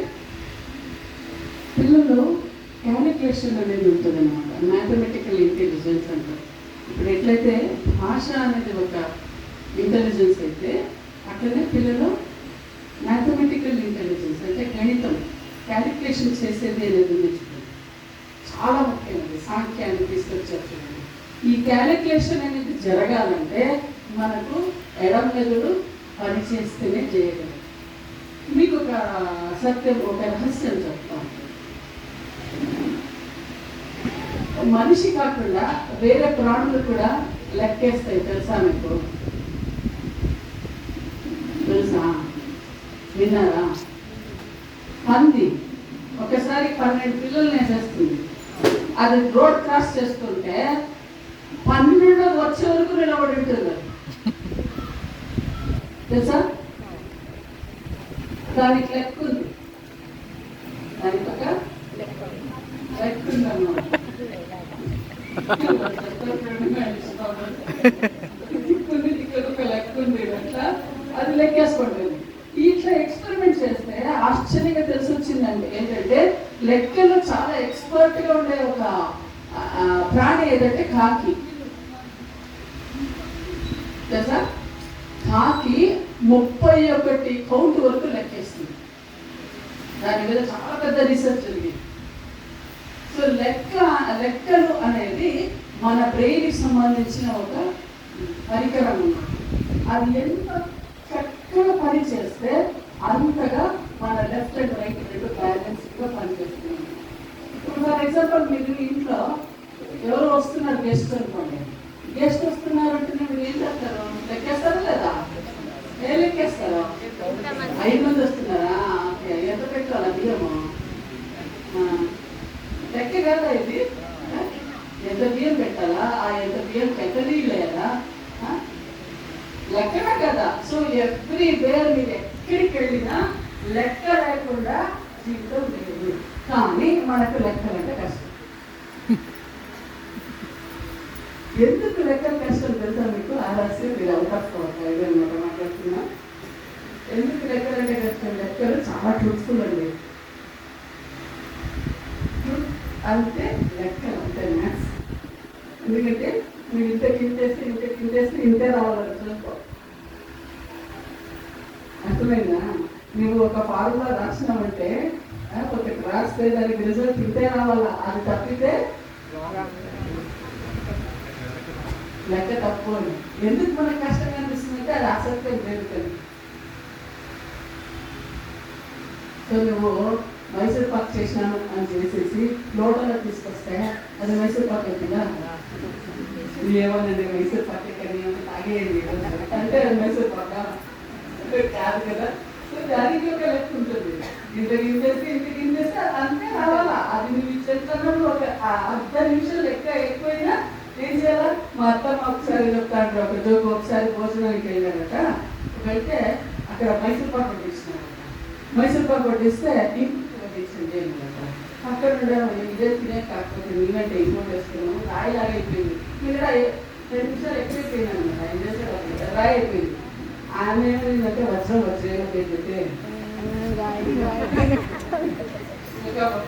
పిల్లలు క్యాలిక్యులేషన్ అనేది ఉంటుంది అనమాట, మ్యాథమెటికల్ ఇంటెలిజెన్స్ అంటారు. ఇప్పుడు ఎట్లయితే భాష అనేది ఒక ఇంటెలిజెన్స్ అయితే అట్లనే పిల్లలు మ్యాథమెటికల్ ఇంటెలిజెన్స్ అంటే గణితం, క్యాలిక్యులేషన్ చేసేది అనేది నేర్చుకుంటారు. చాలా ముఖ్యమైనది, సాంఖ్యాన్ని తీసుకొచ్చారు చూడండి. ఈ క్యాలిక్యులేషన్ అనేది జరగాలంటే మనకు ఎడమ మెదడు పని చేస్తేనే చేయగలరు. మీకు ఒక సత్యం, ఒక రహస్యం చెప్తాను. మనిషి కాకుండా వేరే ప్రాణులు కూడా లెక్కేస్తాయి, తెలుసా మీకు? తెలుసా? విన్నారా? పంది ఒకసారి 12 పిల్లల్ని వేసేస్తుంది. అది రోడ్ క్రాస్ చేస్తుంటే 12 వచ్చే వరకు నిలబడి ఉంటుంది, తెలుసా? దానికి లెక్క ఉంది, దాని పక్క లెక్క ఉందన్నమాట. ఒక లెక్క ఉంది, అట్లా అది లెక్కేసుకుంటుంది. ఇట్లా ఎక్స్పెరిమెంట్ చేస్తే ఆశ్చర్యంగా తెలిసి వచ్చిందండి ఏంటంటే లెక్కలు చాలా ఎక్స్పర్ట్ గా ఉండే ఒక ప్రాణి ఏదంటే కాకి, తెలుసా? కాకి 31 కౌంట్ వరకు లెక్కేస్తుంది. దాని మీద చాలా పెద్ద రీసెర్చ్ జరిగింది. సో లెక్కలు అనేది మన బ్రెయిన్కి సంబంధించిన ఒక పరికరం అన్నమాట. అది ఎంత చక్కగా పని చేస్తే అంతగా మన లెఫ్ట్ అండ్ రైట్ రెండు బ్యాలెన్స్గా పనిచేస్తుంది. ఇప్పుడు ఫర్ ఎగ్జాంపుల్ మీరు ఇంట్లో ఎవరు వస్తున్నారు, గెస్ట్ అనుకోండి. గెస్ట్ వస్తున్నారు అంటే మీరు ఏం చేస్తారు? లెక్కేస్తారా లేదా? ఏం లెక్కేస్తారా? 5 మంది వస్తున్నారా? ఓకే, ఎంత పెట్టాలా బియ్యము? లెక్క కదా ఇది. ఎంత బియ్యం పెట్టాలా, ఆ ఎంత బియ్యం పెట్టలేదా? లెక్కనే కదా. సో ఎవ్రీవేర్ మీరు ఎక్కడికి వెళ్ళినా లెక్క లేకుండా జీవితం లేదు. కానీ మనకు లెక్కలంటే కష్టం. ఎందుకు లెక్కలు కష్టం తెలుసా మీకు? ఆర్ఆర్సీ మీరు అవుట్ ఆఫ్ అనమాట మాట్లాడుతున్నా. ఎందుకు లెక్కలంటే కష్టం? లెక్కలు చాలా ట్రూత్ఫుల్ అండి. అంతే లెక్కలు, అంతే మ్యాథ్స్. ఎందుకంటే మీరు ఇంతేస్తే ఇంతే రావాలని చూసుకో. అర్థమైందా? నువ్వు ఒక ఫార్ములా రాసినామంటే ఒకటి రాస్తే దానికి రిజల్ట్ ఇంతే రావాలా, అది తప్పితే లెక్క తప్పు అని. ఎందుకు మనకు కష్టంగా అనిపిస్తుందంటే అది ఆసక్తి లేదు కదా. సో నువ్వు మైసూర్ పాక్ చేసినాను అని చేసేసి లోటలో తీసుకొస్తే అది మైసూర్ పాక్ అవుతుందా? ఏమోనండి మైసూర్ పాక్ కానీ తాగేయండి అంటే అది మైసూర్ పాక కాదు కదా. సో దానికి ఒక లెక్క ఉంటుంది. ఇంటికి ఇంచేస్తే అంతే రావాలా. అది నువ్వు ఇచ్చేస్తున్నప్పుడు ఒక 10 నిమిషాలు లెక్క ఎక్కువైనా ఏం చేయాలా? మా అత్తమ్మ ఒకసారి చెప్తాడు, ఒక జోకు. ఒకసారి భోజనానికి వెళ్ళారట. వెళ్తే అక్కడ మైసూర్ పాక్ వడ్డిస్తున్నారట. మైసూర్ పాక్ వడ్డిస్తే ఇంటికి వడ్డించండి అనమాట. అక్కడ ఇదే తినే కాకపోతే నీకంటే ఇంకోటి వేసుకున్నాము. రాయి లాగా అయిపోయింది. మీరు 2 నిమిషాలు ఎక్కువైపోయింది అనమాట. ఆయన చేసే రాయి అయిపోయింది. ఆమె ఏమైందంటే వజ్రం ఏంటంటే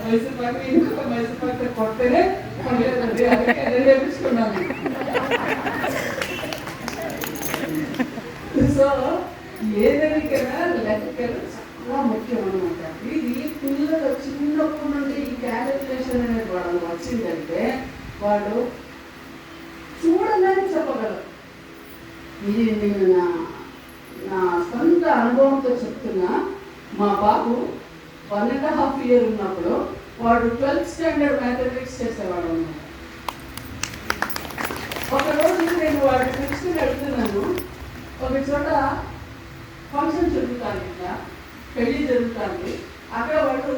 మైసూర్ పాక్ ఇంకొక మైసూర్ పాక్ కొట్టేనే పండుగ నేర్పించుకున్నాను. సో ఏదైనా లెక్కలు చాలా ముఖ్యం అనమాట. ఇది పిల్లలు చిన్నప్పటి నుండి ఈ క్యాలిక్యులేషన్ అనేది వాళ్ళు వచ్చిందంటే వాళ్ళు చూడలేని చెప్పగలరు. ఇది నేను నా సొంత అనుభవంతో చెప్తున్నా. మా బాబు 1.5 years ఉన్నప్పుడు వాడు 12th standard మ్యాథమెటిక్స్ చేసేవాడు అన్నమాట. ఒకరోజు నేను వాడు తీసుకుని వెళ్తున్నాను. ఒక చోట ఫంక్షన్ జరుగుతుంది, ఇట్లా పెళ్లి జరుగుతుంది. అక్కడ వాడు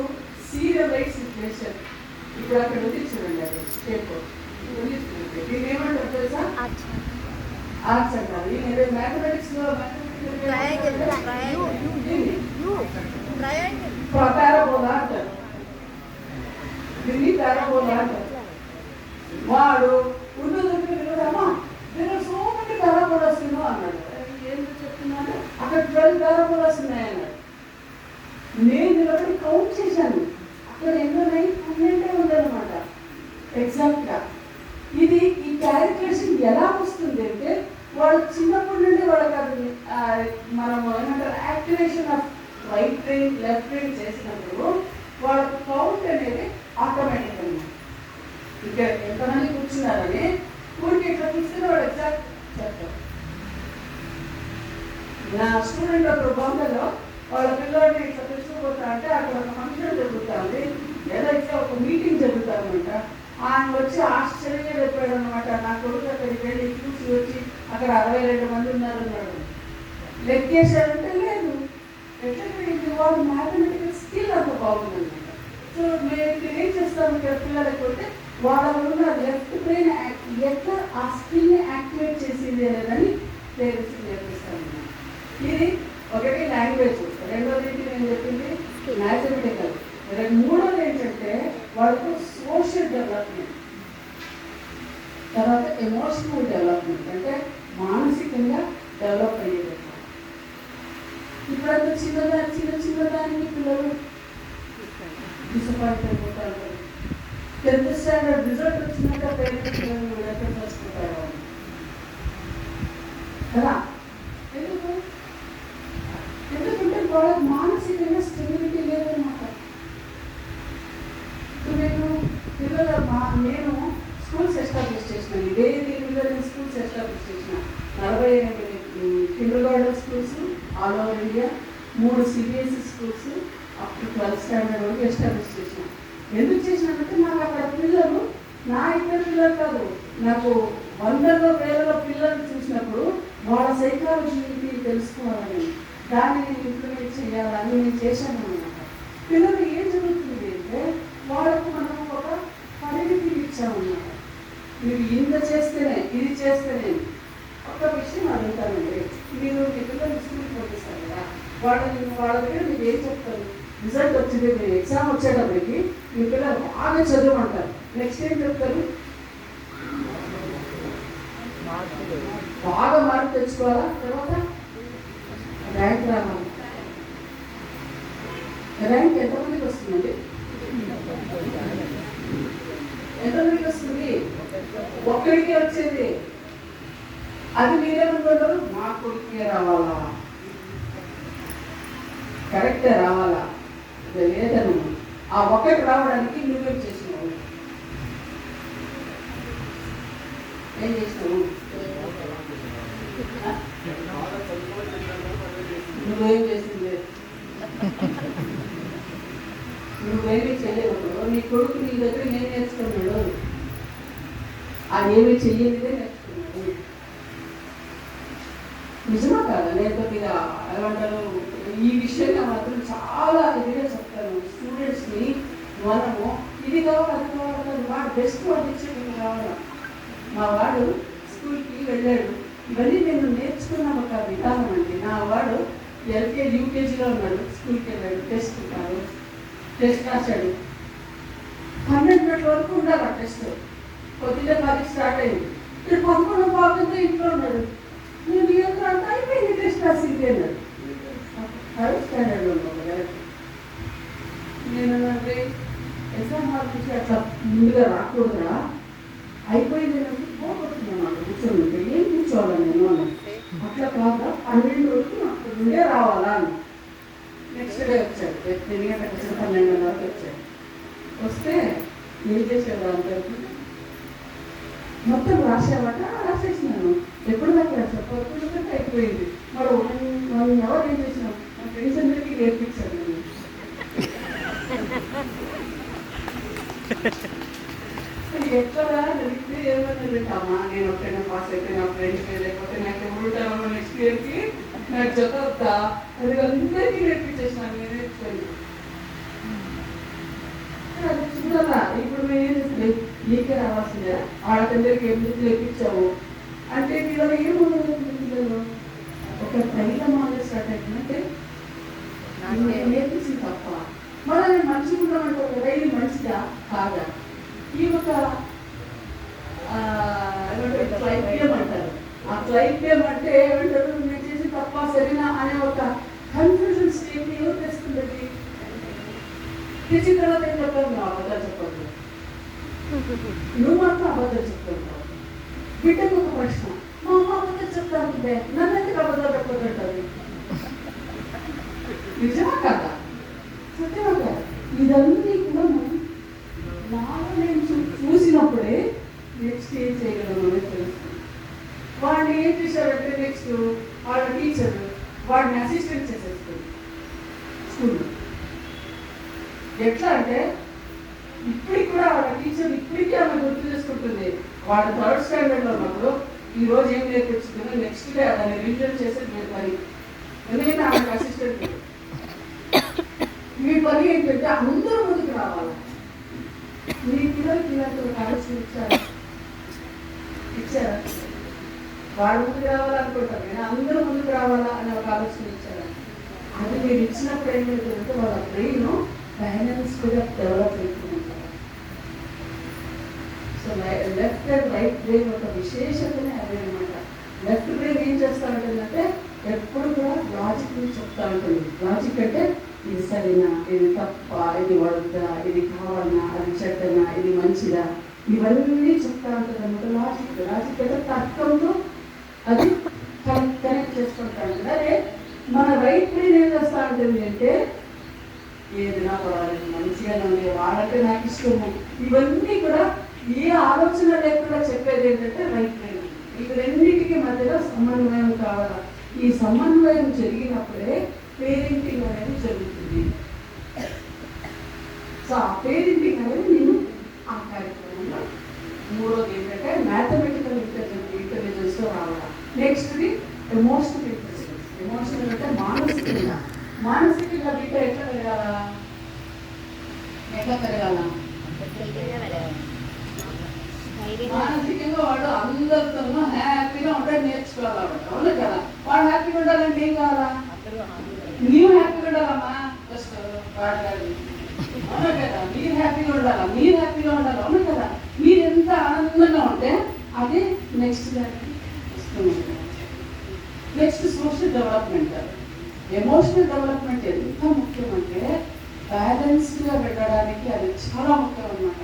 సీరియలైజ్ సిచ్యువేషన్ ఇప్పుడు అక్కడ ఉంది చూడండి, అది స్టేప్ దీన్ని ఏమంటారు తెలుసా? ఆర్ట్స్ అంటారు. నేను మ్యాథమెటిక్స్లో పారాబోలా అంటారు, దీన్ని పారాబోలా అంటారు. వాడు ఉన్నదొరికి వినడమా నేను సో మెనీ పారాబోలాస్ అన్నాడు. ఏంటో చెప్తున్నాను, అక్కడ 12 పారాబోలాస్ ఉన్నాయన్నాడు. నేను నిలబడి కౌంట్ చేశాను, అక్కడ ఎన్నో 12 ఉందన్నమాట ఎగ్జాక్ట్గా. ఇది ఈ క్యాలిక్యులేషన్ ఎలా వస్తుంది అంటే వాళ్ళు చిన్నప్పటి నుండి వాళ్ళకి అది మనం ఏమంటారు activation of right brain left brain చేసినప్పుడు వాళ్ళకి కౌంట్ అనేది ఆటోమేటిక్ అన్నమాట. ఇక్కడ ఎంతమంది కూర్చున్నారని ఊరికి ఇట్లా చూస్తే వాడు ఎగ్జాక్ట్ చెప్తారు. నా స్టూడెంట్ అప్పుడు బొమ్మలో వాళ్ళ పిల్లల్ని ఇట్లా తెలుసుకోపోతా అంటే అక్కడ ఒక ఫంక్షన్ జరుగుతుంది, ఏదో ఇట్లా ఒక మీటింగ్ జరుగుతామన్నమాట. ఆయన వచ్చి ఆశ్చర్యంగా చెప్పాడు అనమాట. నా కొడుకు అక్కడికి వెళ్ళి చూసి వచ్చి అక్కడ 62 మంది ఉన్నారన్నాడు. లెక్కేశారంటే లేదు, ఎట్లా వాడు మ్యాథమెటికల్ స్కిల్ అంత బాగుందన్నమాట. సో మేము ఏం చేస్తాము ఇక్కడ పిల్లలకి అంటే వాళ్ళ ఉన్న లెఫ్ట్ బ్రెయిన్ ఎట్లా ఆ స్కిల్ని యాక్టివేట్ చేసింది అనేదని పేరెంట్స్ నేర్పిస్తాను. ఇది ఒకటి లాంగ్వేజ్, రెండోది నేను చెప్పింది మ్యాథమెటికల్, మూడోది ఏంటంటే వాళ్ళకు సోషల్ డెవలప్మెంట్, తర్వాత ఎమోషనల్ డెవలప్మెంట్ అంటే మానసికంగా డెవలప్ అయ్యేది. ఇప్పుడంతా చిన్న దానికి పిల్లలు డిసప్పాయింట్ అయిపోతారు. 10th స్టాండర్డ్ రిజల్ట్ వచ్చినాక పేరెంట్స్ పిల్లలు ఎక్కడ చేసుకుంటారు కదా. ఎందుకంటే వాళ్ళకి మానసికంగా స్టెబిలిటీ లేదన్నమాట. నేను స్కూల్స్ ఎస్టాబ్లిష్ చేసిన, ఇదే తెలుగులో నేను స్కూల్స్ ఎస్టాబ్లిష్ చేసిన 48 Kinder garden schools all over India, 3 CBSE schools up to 12th standard వరకు ఎస్టాబ్లిష్ చేసిన. ఎందుకు చేసినానంటే నాకు అక్కడ పిల్లలు నా ఇద్దరు పిల్లలు కాదు, నాకు 100లో 1000లో పిల్లల్ని చూసినప్పుడు వాళ్ళ సైకాలజీని తెలుసుకోవాలని, దాన్ని నేను ఇంప్లిమెంట్ చేయాలని నేను చేశాను అన్నమాట. పిల్లలు ఏం జరుగుతుంది అంటే వాళ్ళకు మనం ఒక పరిమితి ఇచ్చామన్నమాట. మీరు ఇంత చేస్తేనే ఇది చేస్తేనే. ఒక విషయం అడుగుతానండి, మీరు మీ పిల్లలు స్కూల్కి పంపిస్తారు కదా, వాళ్ళ దగ్గర మీరు ఏం చెప్తారు? రిజల్ట్ వచ్చింది, మీరు ఎగ్జామ్ వచ్చేటప్పటికి మీ పిల్లలు బాగా చదువుమంటారు, నెక్స్ట్ ఏం చెప్తారు? బాగా మార్క్ తెచ్చుకోవాలా, తర్వాత ర్యాంక్ రావాలి. ర్యాంక్ ఎంతమందికి వస్తుందండి? ఎంతమందికి వస్తుంది? ఒక్కడికే వచ్చేది. అది మీరేమనుకుంటారు? మా కొడుకే రావాలా, కరెక్టే రావాలా, లేదను. ఆ ఒక్కటి రావడానికి నువ్వేం చేసినావు? ఏం చేసినావు? నువ్వేం చేసింది? నువ్వేమీ చేయలేవు. నీ కొడుకు నీ దగ్గర ఏం నేర్చుకున్నాడు? ఆ ఏమీ చెయ్యనిదే నేర్చుకున్నాడు. నిజమా కాదా? నేను కొద్దిగా ఏమంటారు, ఈ విషయంగా మాత్రం చాలా ఇదిగా చెప్తాను స్టూడెంట్స్ని. మనము ఇది కావాలి అది కావాలి, వాడు బెస్ట్ వాడు ఇచ్చేది కావాలి. మా వాడు స్కూల్కి వెళ్ళాడు, ఇవన్నీ నేను నేర్చుకున్న ఒక విధానం అండి. నా వాడు LKG UKGలో ఉన్నాడు, స్కూల్కి వెళ్ళాడు, టెస్ట్ రాశాడు. 12 గంటల వరకు ఉండాలి ఆ టెస్ట్. కొద్దిగా 10కి స్టార్ట్ అయింది. ఇక్కడ 11 పావుతో ఇంట్లో ఉన్నాడు. నేను ఎంత అంతా అయిపోయింది టెస్ట్ రాసింది అన్నాడు. 3rd స్టాండర్డ్లో ఉన్నాడు కదా. నేను ఎగ్జామ్ హాల్ నుంచి అట్లా ముందుగా రాకూడదురా, అయిపోయింది పోగొట్టుకున్నాను కూర్చొని. ఏం కూర్చోవాలని నేను అన్నాను. అట్లా కాదా, 12 వరకు నాకు ముందే రావాలా అని. నెక్స్ట్ డే వచ్చాడు, 8 గంటలకు వచ్చాడు, 12 వరకు వచ్చాడు. వస్తే ఏం చేసేవాడు అందరికీ మొత్తం రాసేవాట. రాసేసినాను. ఎప్పుడు దాకా రాశాను? 11 గంటలకు అయిపోయింది. మరి 1 అవర్ ఏం చేసినాం? మా ఫ్రెండ్స్ అందరికీ నేర్పించాను నేను. ఎట్లా జరిగితే ఏమన్నా వింటామా, నేను ఒకటైనా పాస్ అయితే నా ఫ్రెండ్స్ లేకపోతే నాకు ఎవరు నెక్స్ట్ ఇయర్కి నాకు చదవద్దా, అది అందరికీ నేర్పించేసినాను. నేను నేర్చుకోండి అది చూడాలా. ఇప్పుడు మేము ఏం చేస్తుంది, నీకే రావాల్సిందే, వాళ్ళకందరికీ ఎందుకు నేర్పించావు అంటే పిల్లలు ఏముంది? పిల్లలు ఒక ఇక్కడ తైలం అనేది స్టార్ట్ అవుతుందంటే నేర్పించింది తప్ప మనం నేను మంచిగా ఉన్నామంటే ఒక రైలు మంచిదా కాదా ఈ ఒక క్లైప్యం అంటారు. ఆ క్లైప్యం అంటే ఏమంటారు, నేను చేసి తప్ప సరేనా అనే ఒక కన్ఫ్యూజన్ స్టేట్ ఎవరు తెస్తుంది. తెచ్చిన తర్వాత ఏం చెప్పావు, నువ్వు అబద్ధాలు చెప్పద్దు, నువ్వు మాత్రం అబద్ధాలు చెప్తుంటావు. బిడ్డకు ఒక ప్రశ్న, మా అమ్మ అబద్ధాలు చెప్తాను, నన్ను ఎందుకు అబద్ధాలు చెప్పదంటారు. నిజమా కదా, సత్యమా కదా? ఇదన్నీ కూడా నాలో నేను చూసినప్పుడే నెక్స్ట్ ఏం చేయగలను అనేది తెలుస్తుంది. వాడిని ఏం చేశారంటే నెక్స్ట్ వాళ్ళ టీచర్ వాడిని అసిస్టెంట్ చేసేస్తుంది స్కూల్లో. ఎట్లా అంటే ఇప్పటికి కూడా వాళ్ళ టీచర్ ఇప్పటికీ ఆమె గుర్తు చేసుకుంటుంది. వాడు 3rd స్టాండర్డ్లో ఉన్నప్పుడు ఈ రోజు ఏం నేర్పించుకుందో నెక్స్ట్ డే దాన్ని రివిజన్ చేసేది మీ పని. ఎందుకంటే ఆమెకు అసిస్టెంట్. మీ పని ఏంటంటే అందరూ ముందుకు రావాలి. మీ పిల్లలకి ఇలాంటి ఒక ఆలోచన ఇచ్చారా? వాడు ముందుకు రావాలనుకుంటారు కానీ అందరూ ముందుకు రావాలా అనే ఒక ఆలోచన ఇచ్చారా? అది మీరు ఇచ్చినప్పుడు ఏం జరుగుతుందంటే వాళ్ళ బ్రెయిన్ బ్యాలెన్స్డ్గా డెవలప్ అవుతుంటారు. So left and right brain ఒక విశేషతనే అదే అనమాట. లెఫ్ట్ బ్రెయిన్ ఏం చేస్తూ ఉంటుందంటే ఎప్పుడు కూడా లాజిక్ నుంచి చెప్తా ఉంటుంది. లాజిక్ అంటే ఇది సరేనా, ఇది తప్ప, ఇది వద్దా, ఇది కావాలన్నా, అది చెడ్డనా, ఇది మంచిదా, ఇవన్నీ చెప్తా ఉంటుంది అనమాట. లాజిక్ అంటే తర్కంతో అది కనెక్ట్ చేసుకుంటా ఉంటుంది. అదే మన రైట్ బ్రెయిన్ ఏం చేస్తూ ఉంటుంది అంటే ఏదైనా పర్వాలేదు, మంచిగానే ఉంది, వాళ్ళంటే నాకు ఇష్టము, ఇవన్నీ కూడా ఏ ఆలోచన లేకుండా చెప్పేది ఏంటంటే రైట్ బ్రెయిన్. ఈ రెండింటికి మధ్యలో సమన్వయం కావాలి. ఈ సమన్వయం జరిగినప్పుడే పేరెంటింగ్ అనేది జరుగుతుంది. సో ఆ పేరెంటింగ్ అనేది నేను ఆ కార్యక్రమంలో మూడోది ఏంటంటే మ్యాథమెటికల్ ఇంటెలిజెన్స్లో రావాలి. నెక్స్ట్ది ఎమోషనల్ ఇంటెలిజెన్స్. ఎమోషనల్ అంటే మానసికంగా బిడ్డ ఎట్లా పెరగాల మానసికంగా వాడు అందరితో హ్యాపీగా ఉంటాడు, నేర్చుకోవాలి. అవును కదా, వాడు హ్యాపీగా ఉండాలంటే ఏం కావాలా? నీవు హ్యాపీగా ఉండాలమ్మా, ఫస్ట్ వాడు కాదు. అవును కదా, మీరు హ్యాపీగా ఉండాలా, మీరు హ్యాపీగా ఉండాలి. అవును కదా, మీరు ఎంత ఆనందంగా ఉంటే అదే నెక్స్ట్ దానికి వస్తుంది. Next social development. Emotional development ఎంత ముఖ్యమంటే బ్యాలెన్స్డ్గా పెట్టడానికి అది చాలా ముఖ్యం అన్నమాట.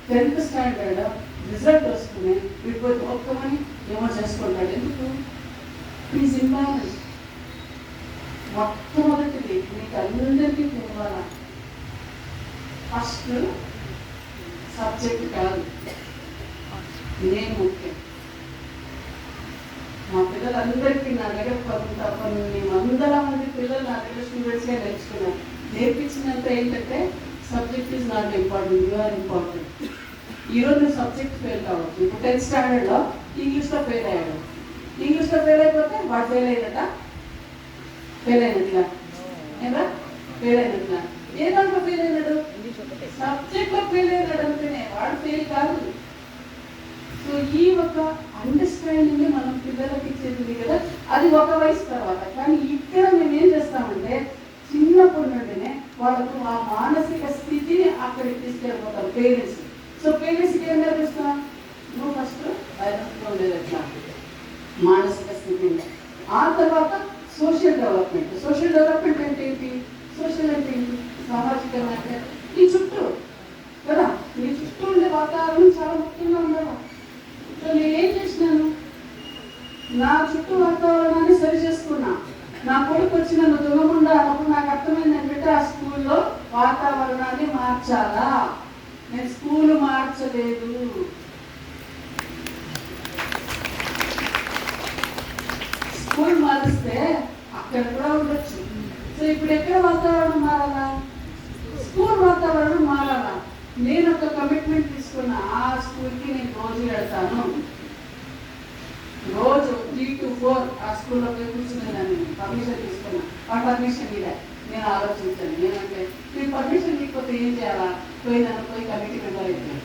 10th స్టాండర్డ్ రిజల్ట్ వస్తుంది, వీటిపోయి ఒక్కమని ఏమో చేసుకుంటాడు. ఎందుకు? Is imbalance. మొట్టమొదటిది మీకు అందరికీ తెలవాలా, ఫస్ట్ సబ్జెక్ట్ కాదు, నేను ముఖ్యం. మా పిల్లలందరికీ నా దగ్గర కొన్ని వందల మంది పిల్లలు నా దగ్గర స్టూడెంట్స్గా నేర్చుకున్నారు. నేర్పించినంత ఏంటంటే subject is not important, you are important. ఈరోజు నువ్వు సబ్జెక్ట్ ఫెయిల్ కావచ్చు. ఇప్పుడు 10th స్టాండర్డ్లో ఇంగ్లీష్లో ఫెయిల్ అయ్యాడు. ఇంగ్లీష్లో ఫెయిల్ అయిపోతే వాడు ఫెయిల్ అయ్యేదట, ఫెయిల్ అయినట్లా ఏదా, ఫెయిల్ అయినట్లా. ఏ దాంట్లో ఫెయిల్ అయినాడు? సబ్జెక్ట్లో ఫెయిల్ అయినాడు అంటేనే వాడు ఫెయిల్ కాదు. సో ఈ ఒక అండర్స్టాండింగ్ మనం పిల్లలకి ఇచ్చేది కదా, అది ఒక వయసు తర్వాత. కానీ ఇక్కడ మేము ఏం చేస్తామంటే చిన్నప్పటి నుండినే వాళ్ళకు ఆ మానసిక స్థితిని అక్కడికి తీసుకెళ్ళిపోతాం పేరెంట్స్. సో పేరెంట్స్కి ఏం నేర్పిస్తాం? నువ్వు ఫస్ట్ బ్యాలెన్స్గా ఉండేది ఎట్లా, మానసిక స్థితిని. ఆ తర్వాత సోషల్ డెవలప్మెంట్. సోషల్ డెవలప్మెంట్ అంటే ఏంటి? సోషల్ అంటే ఏంటి? సామాజికంగా అంటే నీ చుట్టూ కదా, నీ చుట్టూ ఉండే వాతావరణం చాలా ముఖ్యంగా ఉండాలి. సో నేనేం చేసినాను, నా చుట్టూ వాతావరణాన్ని సరి చేసుకున్నా. నా కొడుకు వచ్చి నన్ను దుమ్మకుండా అన్నప్పుడు నాకు అర్థమైంది ఏంటంటే ఆ స్కూల్లో వాతావరణాన్ని మార్చాలా. నేను స్కూల్ మార్చలేదు, స్కూల్ మారిస్తే అక్కడ కూడా ఉండొచ్చు. సో ఇప్పుడు ఎక్కడ వాతావరణం మారాలా? స్కూల్ వాతావరణం మారాలా. నేను ఒక కమిట్మెంట్ తీసుకున్నా, ఆ స్కూల్కి నేను రోజు వెళ్తాను. రోజు 3 to 4 ఆ స్కూల్లో పోయి కూర్చునేదాన్ని. పర్మిషన్ తీసుకున్నా. ఆ పర్మిషన్ ఇదే నేను ఆలోచించాను. నేనంటే నేను పర్మిషన్ ఇవ్వకపోతే ఏం చేయాలా? పోయినాను, పోయి కమిటీ మెంబర్ అయిపోయాను.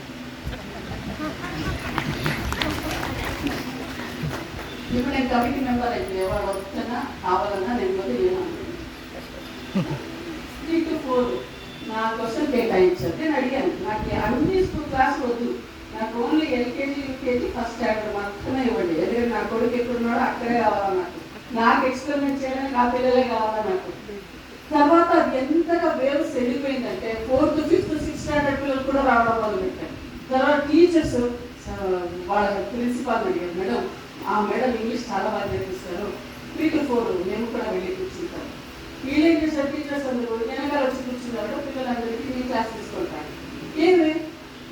ఇప్పుడు నేను కమిటీ మెంబర్ అయితే ఎవరు వస్తున్నా కావాలన్నా నేను కూడా ఏమనుకుంటున్నాను 3 to 4 నా కోసం కేటాయించారు. నేను అడిగాను, నాకు అన్ని స్కూల్ క్లాస్ వద్దు, నాకు only LKG UKG first standard మాత్రమే ఇవ్వండి. ఎందుకంటే నా కొడుకు ఎక్కడున్నాడో అక్కడే కావాలా, నాకు ఎక్స్పెరిమెంట్ చేయడానికి ఆ పిల్లలే కావాలా నాకు. తర్వాత అది ఎంతగా waves వెళ్ళిపోయిందంటే 4th, 5th, 6th standard పిల్లలు కూడా రావడం మొదలుపెట్టారు. తర్వాత టీచర్స్ వాళ్ళ ప్రిన్సిపాల్ అడిగారు, మేడం ఆ మేడం ఇంగ్లీష్ చాలా బాగా నేర్పిస్తారు, 3 to 4 మేము కూడా వెళ్ళి కూర్చుంటాం. వీళ్ళేం చేశారు, టీచర్స్ అందరూ వెనకాల వచ్చి కూర్చున్నారు, పిల్లలందరికీ మీ క్లాస్ తీసుకుంటారు. ఏమి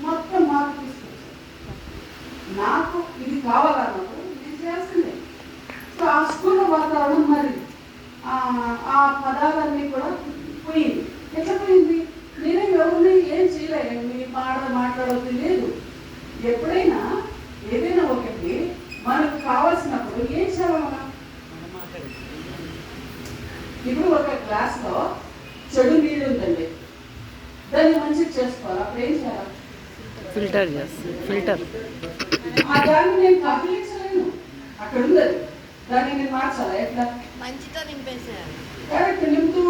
మొత్తం మార్పు తీసుకొచ్చారు. నాకు ఇది కావాలన్నప్పుడు ఇది చేయాల్సిందే. సో ఆ స్కూల్లో వాతావరణం మరి ఆ పదాలన్నీ కూడా పోయింది. ఎట్లా పోయింది? నేనే ఎవరిని ఏం చేయలేదు, మీ మాట్లాడవద్దు లేదు. ఎప్పుడైనా ఏదైనా ఒకటి మనకు కావాల్సినప్పుడు ఏం చేయాలి మనం? ఇప్పుడు ఒక గ్లాస్లో చెడు నీళ్ళు ఉందండి, దాన్ని మంచిగా చేసుకోవాలి. అప్పుడు ఏం చేయాలి? ఫిల్టర్. ఆ దాన్ని నేను కదిలించలేను, అక్కడ ఉంది, దాన్ని నేను మార్చాలి. ఎట్లా? మంచితో నింపేసేయాలి. కరెక్ట్, నింపుతూ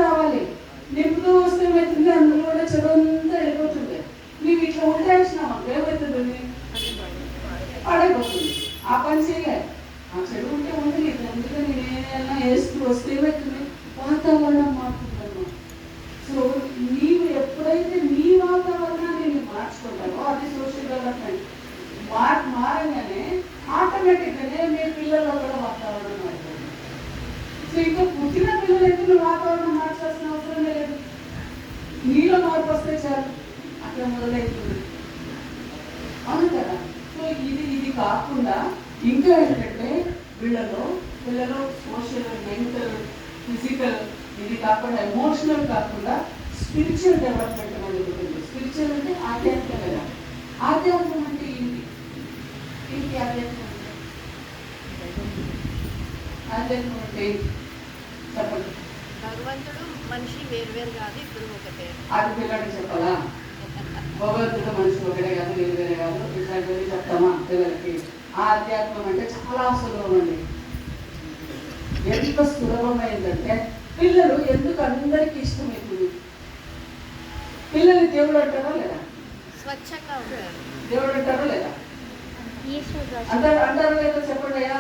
రావాలి. నింపుతూ వస్తే ఏమవుతుంది, అందులో కూడా చెడు అంతా వెళ్ళిపోతుంది. నీవు ఇట్లా ఉండేసినావు ఏమవుతుంది, పడైపోతుంది. ఆ పని చేయలేదు. ఆ చెడు ఉంటే ఉంది, అందుకని నేనేదైనా వేస్తూ వస్తే ఏమవుతుంది, వాతావరణం మారుతుందమ్మా. సో నీవు ఎప్పుడైతే నీ వాతావరణాన్ని నేను మార్చుకుంటావో అది సోషల్ డెవలప్మెంట్. మారగానే ఆటోమేటిక్గానే మీ పిల్లల్లో కూడా వాతావరణం మారుతుంది. సో ఇంకా పుట్టిన పిల్లలైతే నువ్వు వాతావరణం మార్చాల్సిన అవసరమే లేదు, నీలో మార్పు వస్తే చాలు, అట్లా మొదలవుతుంది. అవును కదా? సో ఇది కాకుండా ఇంకా ఏంటంటే పిల్లలు సోషల్, మెంటల్, ఫిజికల్, ఇది కాకుండా ఎమోషనల్ కాకుండా స్పిరిచువల్ డెవలప్మెంట్ అనేది ఉంటుంది. స్పిరిచువల్ అంటే ఆధ్యాత్మిక. ఆధ్యాత్మం అంటే ఏంటి ఆధ్యాత్మం అంటే? ఆధ్యాత్మం అంటే చెప్పండి. భగవంతుడు మనిషి వేరు కాదు, ఇప్పుడు ఒకటే. అది పిల్లడికి చెప్పాలా? భగవంతుడు మనిషి ఒకటే కాదు, వేరే కాదు, ఇట్లాంటివి చెప్తామా పిల్లలకి? ఆధ్యాత్మం అంటే చాలా సులభం అండి. ఎంత సులభమైందంటే పిల్లలు ఎందుకు అందరికీ ఇష్టమవుతుంది? పిల్లలు దేవుడు అంటారా లేదా? స్వచ్ఛంగా ఉంటారు. దేవుడు అంటారా లేదా? అంటారు లేదా? చెప్పండి అయ్యా.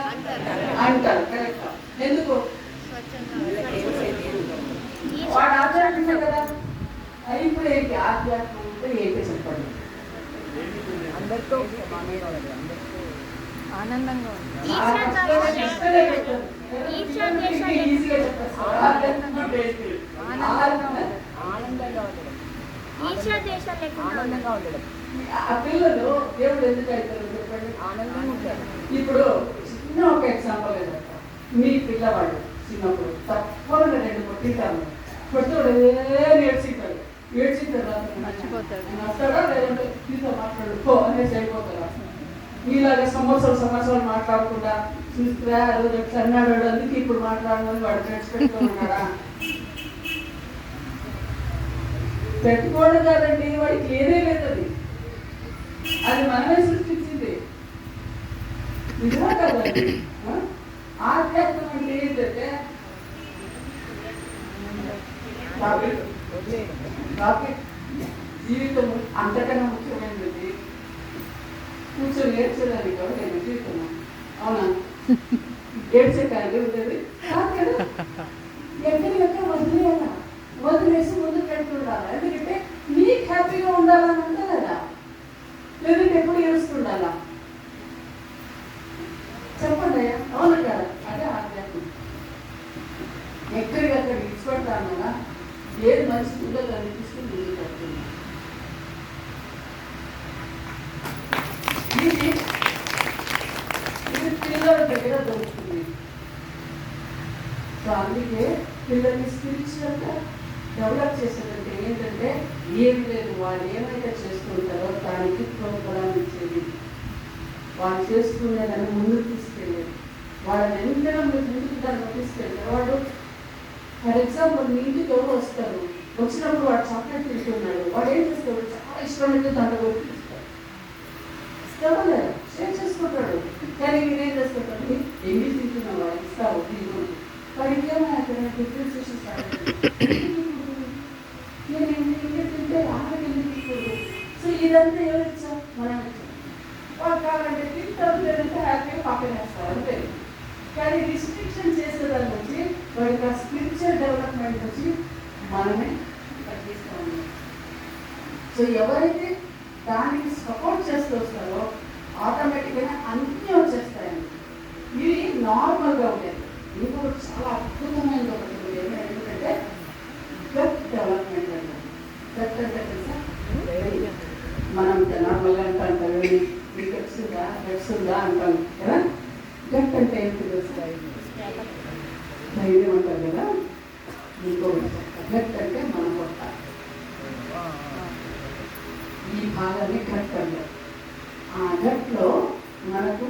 అంటారు. కరెక్ట్. ఎందుకు? వాడు ఆధ్యాత్మిక కదా. ఇప్పుడు ఏంటి ఆధ్యాత్మం అంటే ఏంటి చెప్పండి? ఆనందంగా పిల్లలు దేవుడు ఎందుకు అవుతారు చెప్పండి? ఆనందంగా ఉంటారు. ఇప్పుడు చిన్న ఒక ఎగ్జాంపుల్ ఏదంట, మీ పిల్లవాడు చిన్నప్పుడు తప్పకుండా 2 కొట్టింటాను, కొడుతాడు ఏడ్చింటాడు, వస్తాడా లేదంటే నీతో మాట్లాడుకో అనేసి అయిపోతారా? మీలాగా సంవత్సరాలు మాట్లాడకుండా చూస్తే రోజు ఎట్లా అన్నాడు, అందుకే ఇప్పుడు మాట్లాడమని వాడు పెట్టుకున్నాడా? పెట్టుకోవడం కాదండి, వాడికి ఏదే లేదు, అది మనమే సృష్టించింది. నిజమా కదండి? ఆధ్యాత్మం అంటే ఏంటంటే జీవితం అంతకన్నా ముఖ్యమైనది. కూర్చొని ఏడ్చేదానికి కూడా నేను జీవితం అవునా? ఏడ్చే కాదు ఉండేది కాదు కదా. ఎక్కడికక్కడ వదిలేసి ముందుకు పెట్టుకుండాలి. ఎందుకంటే నీకు హ్యాపీగా ఉండాలని ఉందా కదా, లేదంటే ఎప్పుడు ఏడుస్తుండాలా? చెప్పండి అయ్యా, అవును కదా? అదే ఆధ్యాత్మం. ఎక్కడికక్కడ ఇచ్చిపెడతాను కదా, ఏది మంచి పిల్లలు అనిపిస్తుంది ముందుకు పెడుతుంది. ఇది పిల్లల దగ్గర దొరుకుతుంది. సో అందుకే పిల్లల్ని స్పిరిచువల్గా డెవలప్ చేసేదంటే ఏంటంటే ఏమి లేదు, వాళ్ళు ఏమైతే చేస్తుంటారో దానికి ప్రోత్సాహం ఇచ్చేది, వాళ్ళు చేసుకునేదాన్ని ముందుకు తీసుకెళ్ళేది, వాళ్ళని ఎంతగా ముందుకు దాన్ని తీసుకెళ్తారు. వాడు ఫర్ ఎగ్జాంపుల్ మీ ఇంటికి ఎవరు వస్తారు, వచ్చినప్పుడు వాడు చాక్లెట్ తింటున్నాడు, వాడు ఏం చేస్తాడు, చాలా ఇష్టమైతే దాంట్లో కొట్టి ఇస్తాడు, షేర్ చేసుకుంటాడు. కానీ మీరేం చేసుకుంటారు, ఇదంతా ఎవరు ఇచ్చాం? మనం ఇచ్చాం. వాళ్ళు కావాలంటే తింటారు, లేదంటే హ్యాపీగా పక్కన వేస్తారు అంతే. కానీ రిస్ట్రిక్షన్ చేసేదాన్ని వచ్చి వాడికి ఆ స్పిరిచువల్ డెవలప్మెంట్ వచ్చి మనమే తగ్గిస్తూ ఉన్నాం. సో ఎవరైతే దానికి సపోర్ట్ చేస్తూ వస్తారో ఆటోమేటిక్గా అన్నీ వచ్చేస్తాయండి. ఇవి నార్మల్గా ఉండేది. ఇంకొకటి చాలా అద్భుతమైనది ఒకటి ఉంది. ఎందుకంటే గట్ డెవలప్మెంట్ అంటారు. గట్ అంటే తెలుసా? మనం నార్మల్గా అంటాం ఈ గట్స్ ఉందా అంటాం కదా. గట్ అంటే ఏంటి తెలుసా? ధైర్యం అంటారు కదా. ఇంకొకటి గట్ అంటే మన పొట్ట, ఈ భాగాన్ని గట్ అంటారు. ఆ గట్లో మనకు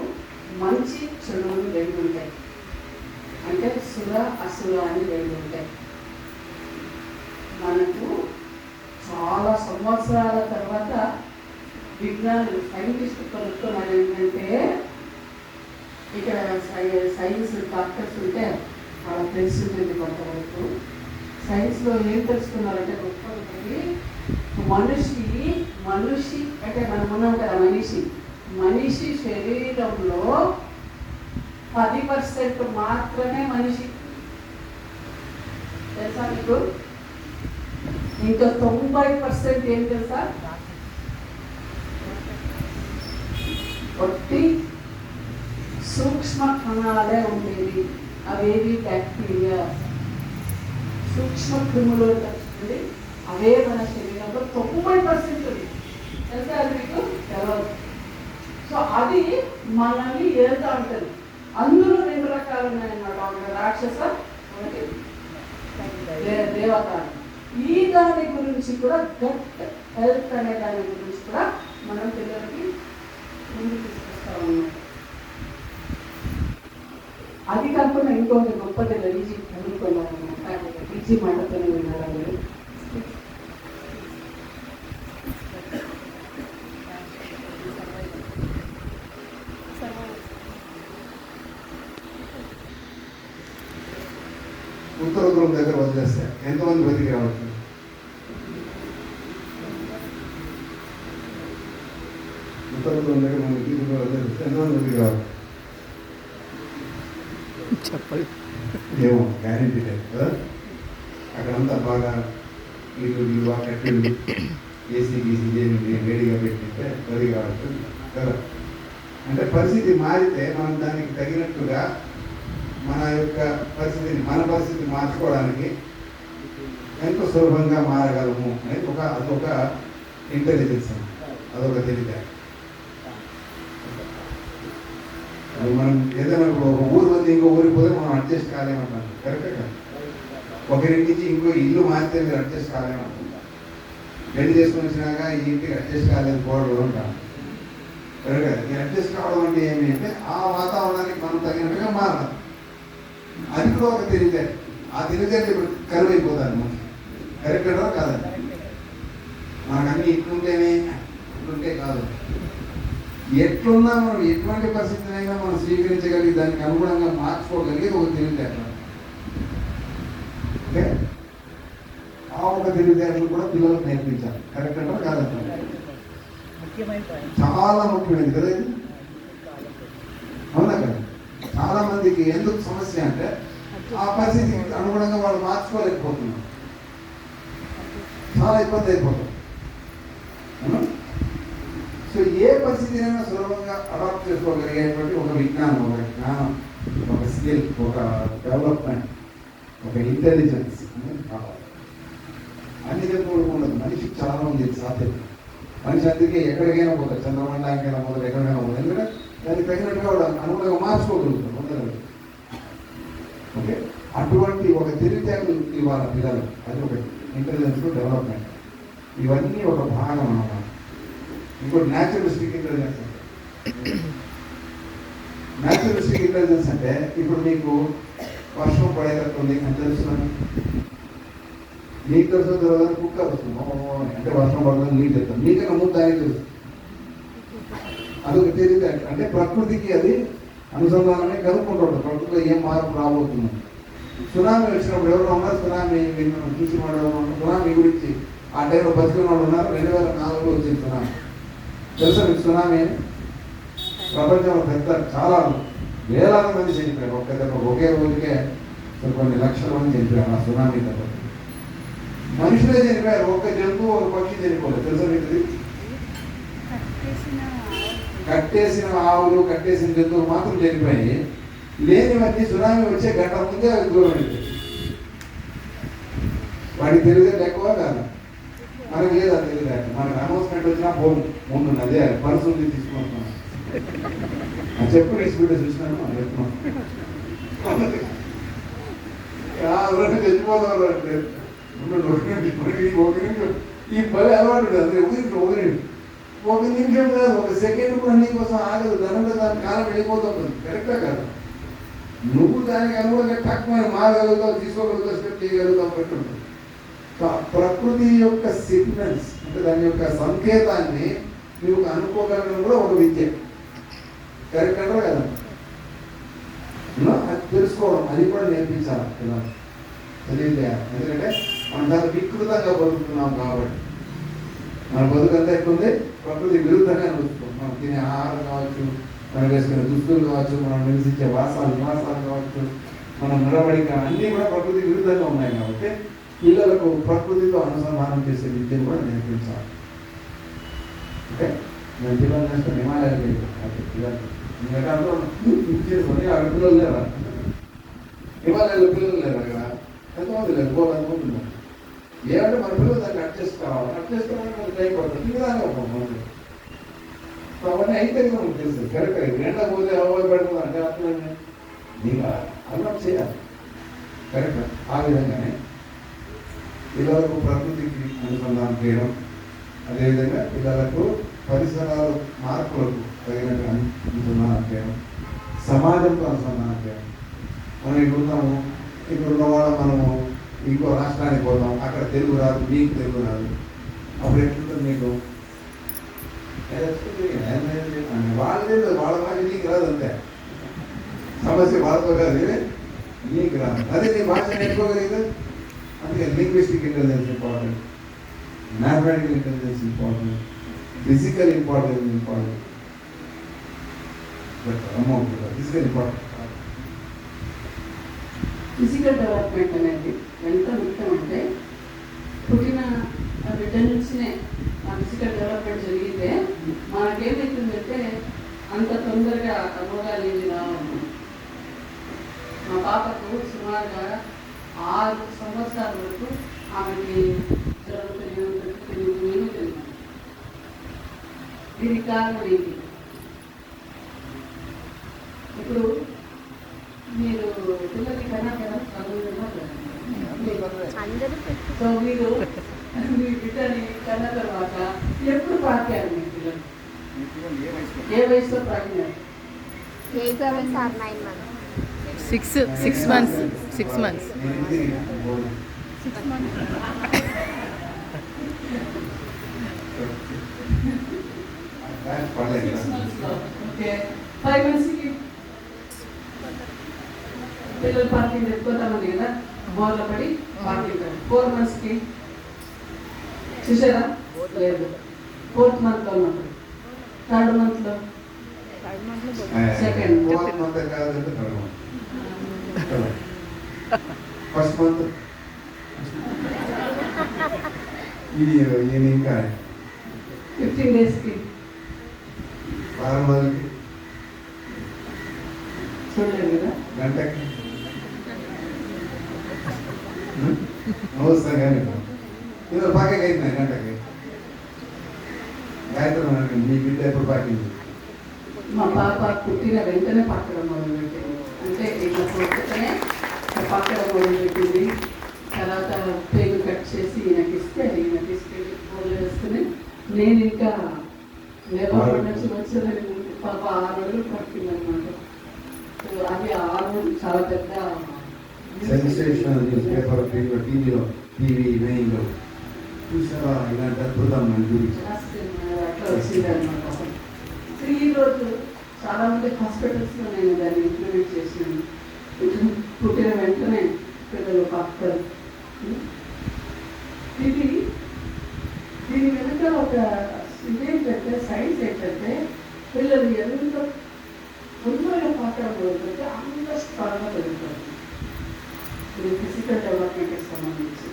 మంచి చెడులు రెండు ఉంటాయి. అంటే సుర అసుర అని రెండు ఉంటాయి. మనకు చాలా సంవత్సరాల తర్వాత విజ్ఞానులు సైంటిస్టు కనుక్కున్నారు ఏంటంటే, ఇక్కడ సైన్స్ డాక్టర్స్ ఉంటే వాళ్ళకి తెలుసుంటుంది కొంతవరకు. సైన్స్లో ఏం తెలుసుకున్నారంటే గొప్పది, మనిషి అంటే మనం ఉన్నాం కదా, మనిషి శరీరంలో 10% మాత్రమే మనిషి తెలుసా మీకు? ఇంకా 90% ఏం తెలుసా? ఒట్టి సూక్ష్మ కణాలే ఉండేవి. అవేవి బ్యాక్టీరియా, సూక్ష్మ క్రిములు తెలుస్తుంది. అవే మన శరీరంలో 90% ఉంది. తెలుసా అది మీకు? తెలవదు. సో అది మనల్ని ఏరుతా ఉంటుంది. అందులో 2 రకాలు ఉన్నాయన్నమాట. ఒకటి రాక్షస, ఒకటి దేవత. ఈ దాని గురించి కూడా గట్ హెల్త్ అనే దాని గురించి కూడా మనం పిల్లలకి ముందు తీసుకొస్తా ఉన్నాం. అది కాకుండా ఇంకొక గొప్పది ఈజీ చదువుకోవాలన్నమాట. ఈజీ మాటతోనే వినాలి. ఉత్తర ధ్రువం దగ్గర వదిలేస్తే ఎంతమంది బతికి రావచ్చు? ఉత్తర ధ్రువం దగ్గర మనకి వదిలేస్తే ఎంతమంది బతికి రావచ్చు? చెప్పండి. ఏమో గ్యారెంటీ లేదు కదా. అక్కడంతా బాగా ఇల్లు బాగా కట్టిళ్ళు, ఏసీ గీసీ వేడిగా పెట్టిస్తే బతికి రావచ్చు కదా. అంటే పరిస్థితి మారితే మనం దానికి తగినట్టుగా మన యొక్క పరిస్థితిని, మన పరిస్థితిని మార్చుకోవడానికి ఎంతో సులభంగా మారగలము అనేది అదొక ఇంటెలిజెన్స్, అదొక తెలివితే. మనం ఏదైనా ఒక ఊరు వచ్చి ఇంకో ఊరికి పోతే మనం అడ్జస్ట్ కాలేమంటాం. కరెక్టే కదా. ఒకరింటి నుంచి ఇంకో ఇల్లు మారితే మీరు అడ్జస్ట్ కాలేమంటాం. పెళ్లి చేసుకుని వచ్చినాక ఈ ఇంటికి అడ్జస్ట్ కాలేదు పోవడం ఉంటాం. కరెక్ట్ కదా. ఈ అడ్జస్ట్ కావడం అంటే ఏమి అంటే ఆ వాతావరణానికి మనం తగినట్టుగా మారాలి. అది కూడా ఒక తెలివితే. ఆ తెలివితే ఇప్పుడు కరువు అయిపోతాను మనిషి. కరెక్ట్ కదా కాదండి. మనకు అన్ని ఇట్లుంటే కాదు. ఎట్లున్నా మనం ఎటువంటి పరిస్థితినైనా మనం స్వీకరించగలిగి దానికి అనుగుణంగా మార్చుకోగలిగేది ఒక తెలివితేట. ఓకే, ఆ ఒక తెలివితేటలు కూడా పిల్లలకు నేర్పించాలి. కరెక్ట్ అంటారా కాదంటారా? చాలా ముఖ్యమైనది కదా ఇది. అవునా కదా. చాలా మందికి ఎందుకు సమస్య అంటే ఆ పరిస్థితికి అనుగుణంగా వాళ్ళు మార్చుకోలేకపోతున్నారు. చాలా ఇబ్బంది అయిపోతుంది. సో ఏ పరిస్థితినైనా సులభంగా అడాప్ట్ చేసుకోగలిగేటువంటి ఒక విజ్ఞానం, ఒక జ్ఞానం, ఒక స్కిల్, ఒక డెవలప్మెంట్, ఒక ఇంటెలిజెన్స్ అనేది కావాలి. అన్ని జంతువులకు ఉండదు. మనిషికి చాలా ఉంది సాధ్యం. మనిషి అందుకే ఎక్కడికైనా పోతారు, చంద్రమండలానికైనా పోతారు, ఎక్కడికైనా పోతారు. ఎందుకంటే దానికి తగినట్టుగా అనుగుణంగా మార్చుకోగలుగుతారు పొందగలుగుతారు. ఓకే, అటువంటి ఒక తెలివితేటలు ఇవాళ పిల్లలు, అది ఒక ఇంటెలిజెన్స్ డెవలప్మెంట్. ఇవన్నీ ఒక భాగం అన్నమాట. ఇంకోటి న్యాచురలిస్టిక్ ఇంటెలిజెన్స్ అంటే, న్యాచురలిస్టిక్ ఇంటెలిజెన్స్ అంటే ఇప్పుడు మీకు వర్షం పడేటట్టుంది అని తెలుస్తున్నాను. నీకు తెలుసు తెలియదు, కుక్క వస్తుంది అంటే వర్షం పడుతుంది, నీకు చెప్తాను. నీకన్నా ముందు దానికి తెలుసు. అదొక తెలివితే. అంటే ప్రకృతికి అది అనుసంధానమే కనుక్కుంటుంటారు. ప్రకృతిలో ఏం మార్పు రాబోతుంది. సునామీ వచ్చినప్పుడు ఎవరు ఉన్నారు? సునామీ చూసిన వాడు ఎవరు ఉన్నారు? సునామీ గురించి ఆ టైంలో బతికిన వాళ్ళు ఉన్నారు. 2004లో వచ్చింది సునామీ. తెలుసా మీకు సునామీ అని? ప్రపంచంలో పెద్ద చాలా వేలాది మంది చనిపోయారు. ఒకే రోజుకే కొన్ని లక్షల మంది చనిపోయారు ఆ సునామీ దెబ్బ. మనుషులే చనిపోయారు, ఒక్క జంతువు ఒక పక్షి చనిపోలేదు. తెలుసా మీకు ఇది? కట్టేసిన ఆవులు కట్టేసిన జంతువులు మాత్రం చనిపోయి, లేనివన్నీ సునామీ వచ్చే గంట ముందే అవి దూరం అయిపోయి. వాడికి తెలియదు ఎక్కువ కాదు, మనకి లేదు అది తెలియదు. మనకి అనౌన్స్మెంట్ వచ్చినా పోను ముందు అదే పర్సులు తీసుకుంటున్నాను చెప్పు తీసుకుంటే చూసినాను మనం చెప్తున్నాం తెచ్చిపోతారు అంటే ఈ పని అలవాటు అదే ఒక నిమిషం కాదు, ఒక సెకండ్ కూడా నీ కోసం ఆగదు. దానిలో దాని కాలం వెళ్ళిపోతుంది. కరెక్టా కాదు? నువ్వు దానికి అనుగుణంగా తక్కువ మారగలుగుతావు, తీసుకోగలుగుతావు, స్టెప్ చేయగలుగుతావు పెట్టుంటావు. ప్రకృతి యొక్క సిగ్నల్స్ అంటే దాని యొక్క సంకేతాన్ని నువ్వు అనుకోగలగడం కూడా ఒక విద్య. కరెక్ట్ అంటారు కదా? అది తెలుసుకోవడం, అది కూడా నేర్పించాలి కదా, తెలియజేయాలి. ఎందుకంటే మనం చాలా వికృతంగా బతుకుతున్నాం కాబట్టి. మన బతుకంతా ఎక్కువ ప్రకృతి విరుద్ధంగా నడుస్తున్నాం. మనం తినే ఆహారం కావచ్చు, మనం వేసుకునే దుస్తులు కావచ్చు, మనం నివసించే నివాసాలు కావచ్చు, మన నడవడిక అన్నీ కూడా ప్రకృతి విరుద్ధంగా ఉన్నాయి. కాబట్టి పిల్లలకు ప్రకృతితో అనుసంధానం చేసే విద్యను కూడా నేర్పించాలి. ఓకే, నేను పిల్లలు నేర్చుకుని హిమాలయాలు ఎందుకంటే అందులో అక్కడ పిల్లలు లేరా? హిమాలయాల్లో పిల్లలు లేరు. అక్కడ ఎంతమంది లేదు, 400 మంది ఉన్నారు. ఏమంటే మన పిల్లలు దాన్ని కట్ చేసుకోవాలి. కట్ చేసుకోవాలని మనకి టైం పడుతుంది. విధానం మనకి అవన్నీ అయితే మనకు తెలుస్తుంది. కరెక్ట్ ఎండ పోతే అవ్వాలి పడుతుంది అంటే అర్థం నీకు అన్నం చేయాలి. కరెక్ట్. ఆ విధంగానే పిల్లలకు ప్రకృతికి అనుసంధానం చేయడం, అదేవిధంగా పిల్లలకు పరిసరాల మార్పులకు తగినట్టు అనుసంధానం చేయడం, సమాజంతో అనుసంధానం చేయడం. మనం ఇక్కడ ఉన్నాము, ఇక్కడ ఉన్నవాళ్ళం మనము ఇంకో రాష్ట్రానికి పోతాం, అక్కడ తెలుగు రాదు, మీకు తెలుగు రాదు. అప్పుడు ఎట్లుంటుంది మీకు? వాళ్ళ భాష నీకు రాదు, అంతే. సమస్య వాళ్ళతో కాదు, నీకు రాదు. అదే నీ భాష నేర్చుకోగలిగితే అందుకే linguistic intelligence important, mathematical intelligence important, physical important, but amount physical important. Physical development అనేది ఎంత ముఖ్యం అంటే, పుట్టిన బిడ్డ నుంచినే ఆ ఫిజికల్ డెవలప్మెంట్ జరిగితే మనకేమవుతుందంటే అంత తొందరగా రోగాలు ఏమి రావు. మా పాపకు సుమారుగా 6 సంవత్సరాల వరకు ఆమెకి జ్వరం తెలియదు. దీనికి కారణం ఏంటి? ఇప్పుడు మీరు పిల్లలకి కన్నా కదా సో మీరు మీ బిడ్డని కన్న తర్వాత ఎప్పుడు పాకారు మీ పిల్లలు? ఏ వయసులో పాకినారు? 6 months. 6 months. ఓకే, 5 monthsకి పిల్లలు పార్కింగ్ ఎక్కుతామని కదా, బోర్లో పడి పార్కింగ్. 4 monthsకి చూసారా? లేదు. 4th monthలో ఉన్నప్పుడు, 3rd monthలో, 2nd ఫస్ట్ మంత్ ఇది ఇంకా 15 daysకి వారం రోజులకి చూడలేదు కదా, గంటకి నవ్వుస్తాం కానీ ఇది పాకకి అయిపోయింది గంటకి. గాయత్రి మీ బిడ్డ ఎప్పుడు పాకింది? మా పాప పుట్టిన వెంటనే పక్కడం మొదలుపెట్టింది. అంటే ఇట్లా పుట్టుకనే పక్కడం మొదలుపెట్టింది. తర్వాత పేగు కట్ చేసి ఈయనకి ఇస్తే బోర్లు వేసుకుని నేను ఇంకా లేకపోతే వచ్చేదని పాప 6 రోజులు పట్టింది అనమాట. అది 6 రోజులు చాలా పెద్ద సెన్సేషనల్ న్యూస్ పేపర్, టీవీ మెయిన్లో చూసారా ఇలాంటి అద్భుతం అట్లా వచ్చింది అనమాట. 3 రోజులు చాలా మంది హాస్పిటల్స్లో నేను దాన్ని ఇంప్లిమెంట్ చేసినాను. పుట్టిన వెంటనే పిల్లలు పాకుతారు. దీని వెనుక ఒక ఇదేంటంటే సైన్స్ ఏంటంటే పిల్లలు ఎంత తొందరగా మాట్లాడబోతుంటే అంత స్ట్రాంగ్గా పెరుగుతారు. ఇది ఫిజికల్ డెవలప్మెంట్కి సంబంధించి.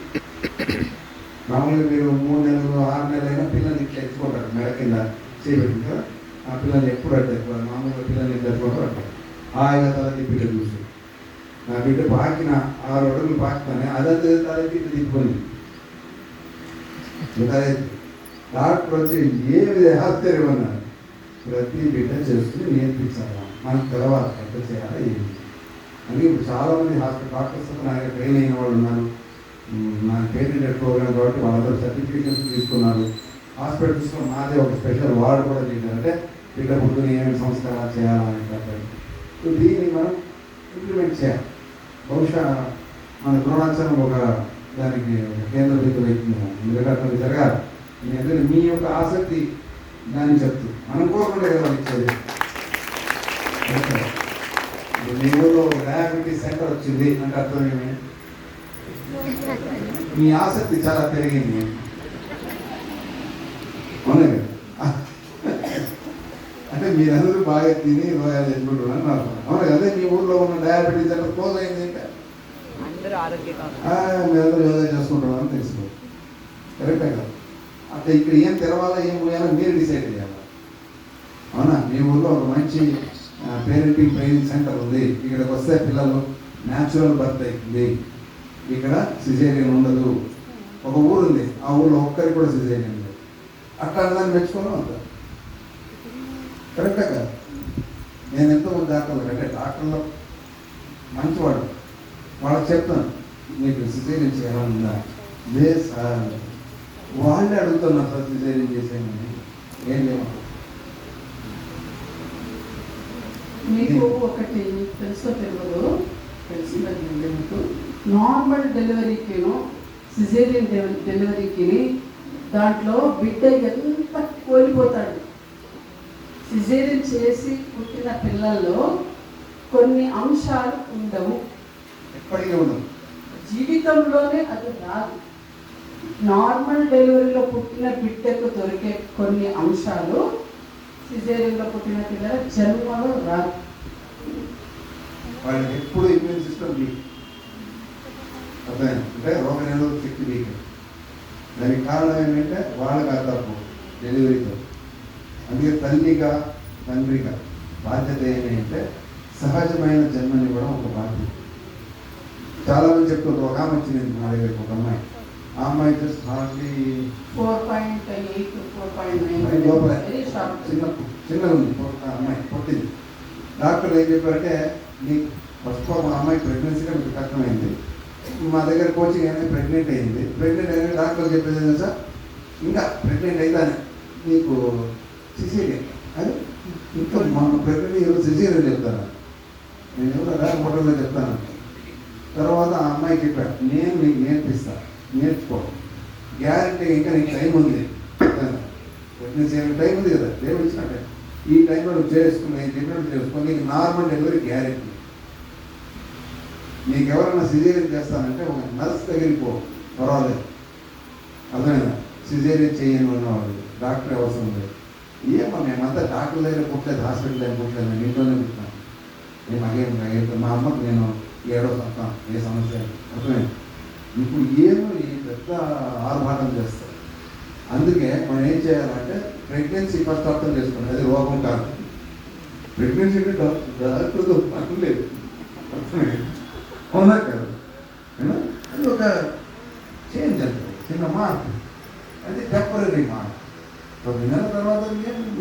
మామూలుగా మీరు 3 నెలలు 6 నెలలైనా పిల్లల్ని ఇట్లా ఎత్తుకుంటారు, మెడ కింద చేయబెట్టింది కదా, ఆ పిల్లల్ని ఎప్పుడు అడ్డారు, మామూలుగా పిల్లల్ని ఎత్తుకుంటారు అంటారు. హాయిగా తలది బిడ్డ చూసి నా బిడ్డ పాకిన 6 అడుగులు పాకుతానే అదే తలది ఇట్లా తిప్పుకొని డాక్టర్ వచ్చి ఏమి ఆశ్చర్యం అన్నారు. ప్రతి బిడ్డ చేసుకుని నేర్పించాలా, మనకు తెలవాలి ఎట్లా చేయాలా ఏమి అని. ఇప్పుడు చాలామంది డాక్టర్స్ నా దగ్గర ట్రైన్ అయిన వాళ్ళు ఉన్నారు. నాకు పేటెంటెడ్ ప్రోగ్రామ్ కాబట్టి వాళ్ళందరూ సర్టిఫికేషన్స్ తీసుకున్నారు. హాస్పిటల్స్లో మాదే ఒక స్పెషల్ వార్డు కూడా చేశారంటే బిడ్డ పుట్టుని ఏమేమి సంస్కారాలు చేయాలని. సో దీన్ని మనం ఇంప్లిమెంట్ చేయాలి. బహుశా మన ద్రోణాచలం ఒక దానికి కేంద్ర బిందువు అవుతుంది, ఎందుకంటే అట్లా జరగాలి. ఎందుకంటే మీ యొక్క ఆసక్తి దాన్ని చెప్తూ మనం కోరుకుంటే కదా ఇచ్చేది. మీ ఊళ్ళో డయాబెటీస్ సెంటర్ వచ్చింది అంటే అర్థం ఏమి, మీ ఆసక్తి చాలా పెరిగింది. అవునా కదా? అంటే మీరందరూ బాగా తిని రోయాలు ఎదుర్కొంటున్నారు నాకు. అవునా కదా? మీ ఊర్లో ఉన్న డయాబెటీస్ సెంటర్ క్లోజ్ అయింది అంటే మీరందరూ యోగా చేసుకుంటున్నారని తెలుసుకో. కరెక్టే కదా? అంటే ఇక్కడ ఏం తెరవాలా ఏం పోయాలో మీరు డిసైడ్ చేయాలి. అవునా? మీ ఊళ్ళో ఒక మంచి పేరెంటింగ్ ట్రైనింగ్ సెంటర్ ఉంది. ఇక్కడికి వస్తే పిల్లలు న్యాచురల్ బర్త్ అవుతుంది, ఇక్కడ సిజేరియన్ ఉండదు. ఒక ఊరు ఉంది, ఆ ఊళ్ళో ఒక్కరికి కూడా సిజేరియన్ లేదు. అట్లా దాన్ని మెచ్చుకోవడం అంత కరెక్టే కదా? నేను ఎంతోమంది డాక్టర్లు అంటే డాక్టర్లో మంచివాడు వాళ్ళకి చెప్తాను మీకు సిజేరియన్ చేయాలన్నా లేదు సార్, వాళ్ళే అడుగుతున్నారు సార్ సిజేరియన్ చేసేయమని. ఏం లేవు. మీకు ఒకటి తెలుసో తెలియదు, తెలిసిందండి మీకు. నార్మల్ డెలివరీకిను సిజేరియన్ డెలివరీకి దాంట్లో బిడ్డ ఎంత కోల్పోతాడు. సిజేరియన్ చేసి పుట్టిన పిల్లల్లో కొన్ని అంశాలు ఉండవు, ఎప్పటికీ ఉండదు, జీవితంలోనే అది రాదు. నార్మల్ డెలివరీలో పుట్టిన బిడ్డకు దొరికే కొన్ని అంశాలు సిజేరియన్లో పుట్టిన పిల్లల జన్మలో రాదు. వాళ్ళకి ఎప్పుడు ఇమ్యూన్ సిస్టమ్ వీక్, అర్థమైంది అంటే రోగనిరోధక శక్తి వీక్. దానికి కారణం ఏంటంటే వాళ్ళకి అర్థపు డెలివరీతో. అందుకే తల్లిగా తండ్రిగా బాధ్యత ఏంటంటే సహజమైన జన్మనివ్వడం ఒక బాధ్యత. చాలామంది చెప్తుంటారు, ఒక ఆమె వచ్చింది మా దగ్గరికి, ఒక అమ్మాయి. ఆ అమ్మాయి జస్ట్ హార్డ్లీ 4.8 4.9 లోపల వెరీ షార్ట్. చిన్నగా ఉంది అమ్మాయి, పుట్టింది. డాక్టర్ ఏం చెప్పారంటే మీకు ఫస్ట్ మా అమ్మాయి ప్రెగ్నెన్సీగా మీకు కష్టమైంది, మా దగ్గర కోచింగ్ అనేది ప్రెగ్నెంట్ అయింది. ప్రెగ్నెంట్ అయిన డాక్టర్ చెప్పేది ఏంటంటే సార్ ఇంకా ప్రెగ్నెంట్ అయితేనే మీకు సిజేరియన్ అది ఇంకా మా ప్రెగ్నెంట్ ఎవరు సిజేరియన్ చెప్తాను, నేను ఎవరు హోటల్లో చెప్తాను. తర్వాత ఆ అమ్మాయి చెప్పాడు, నేను నీకు నేర్పిస్తాను, నేర్చుకో, గ్యారంటీ ఇంకా నీకు టైం ఉంది, ప్రెగ్నెన్సీ టైం ఉంది కదా దేవుడు ఇచ్చినట్టే, ఈ టైంలో నువ్వు చేసుకుని నేను చెప్పినట్టు చేసుకో, నీకు నార్మల్ డెలివరీ గ్యారెంటీ. నీకు ఎవరైనా సిజేరియన్ చేస్తానంటే ఒక నర్స్ దగ్గరికి పో, పర్వాలేదు, అర్థమైనా? సిజేరియన్ చేయని ఉన్నవాళ్ళు డాక్టర్ అవసరం లేదు. ఏమో మేమంతా డాక్టర్ దగ్గర పుట్టలేదు, హాస్పిటల్ దగ్గర పుట్టలేదు, నేను ఇంట్లోనే పుట్టినాను. నేను అగేం మా అమ్మకు నేను 7వ సంవత్సరం, ఏ సమస్య అర్థమైంది. ఇప్పుడు ఏమో ఈ పెద్ద ఆర్భాటం చేస్తారు. అందుకే మనం ఏం చేయాలంటే ప్రెగ్నెన్సీ ఫస్ట్ అర్థం చేసుకోండి, అది రోగం కాదు. ప్రెగ్నెన్సీ అంటే డాక్టర్తో పని లేదు, అవునా కాదు? అది ఒక చేంజ్ అంటారు, చిన్న మార్పు, అది టెంపరీ మార్పు. 10 నెలల తర్వాత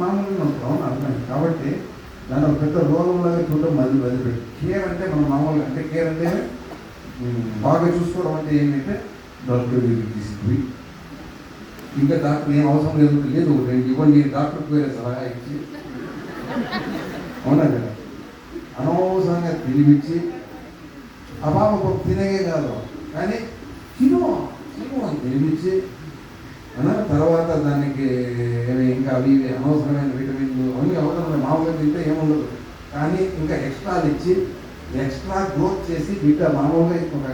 మామూలుగా ఉంటాం, అర్థమైంది. కాబట్టి దాని ఒక పెద్ద రోగంలాగా చూడటం వదిలిపెట్టి కేర్ అంటే మనం మామూలుగా అంటే కేర్ అంటే బాగా చూసుకోవడం అంటే ఏంటంటే డాక్టర్ దగ్గరికి తీసుకుపోయి ఇంకా డాక్టర్ ఏం అవసరం లేదు ఇవ్వండి, డాక్టర్కి వేరే సలహా ఇచ్చి, అవునా కదా? అనవసరంగా తిరిగిచ్చి ఆ పాప తినగే కాదు కానీ తిను అని తినిపించి తర్వాత దానికి ఇంకా అవి అనవసరమైన విటమిన్లు అన్నీ అవసరం, మామూలుగా తింటే ఏముండదు. కానీ ఇంకా ఎక్స్ట్రాలు ఇచ్చి ఎక్స్ట్రా గ్రోత్ చేసి బిడ్డ మామూలుగా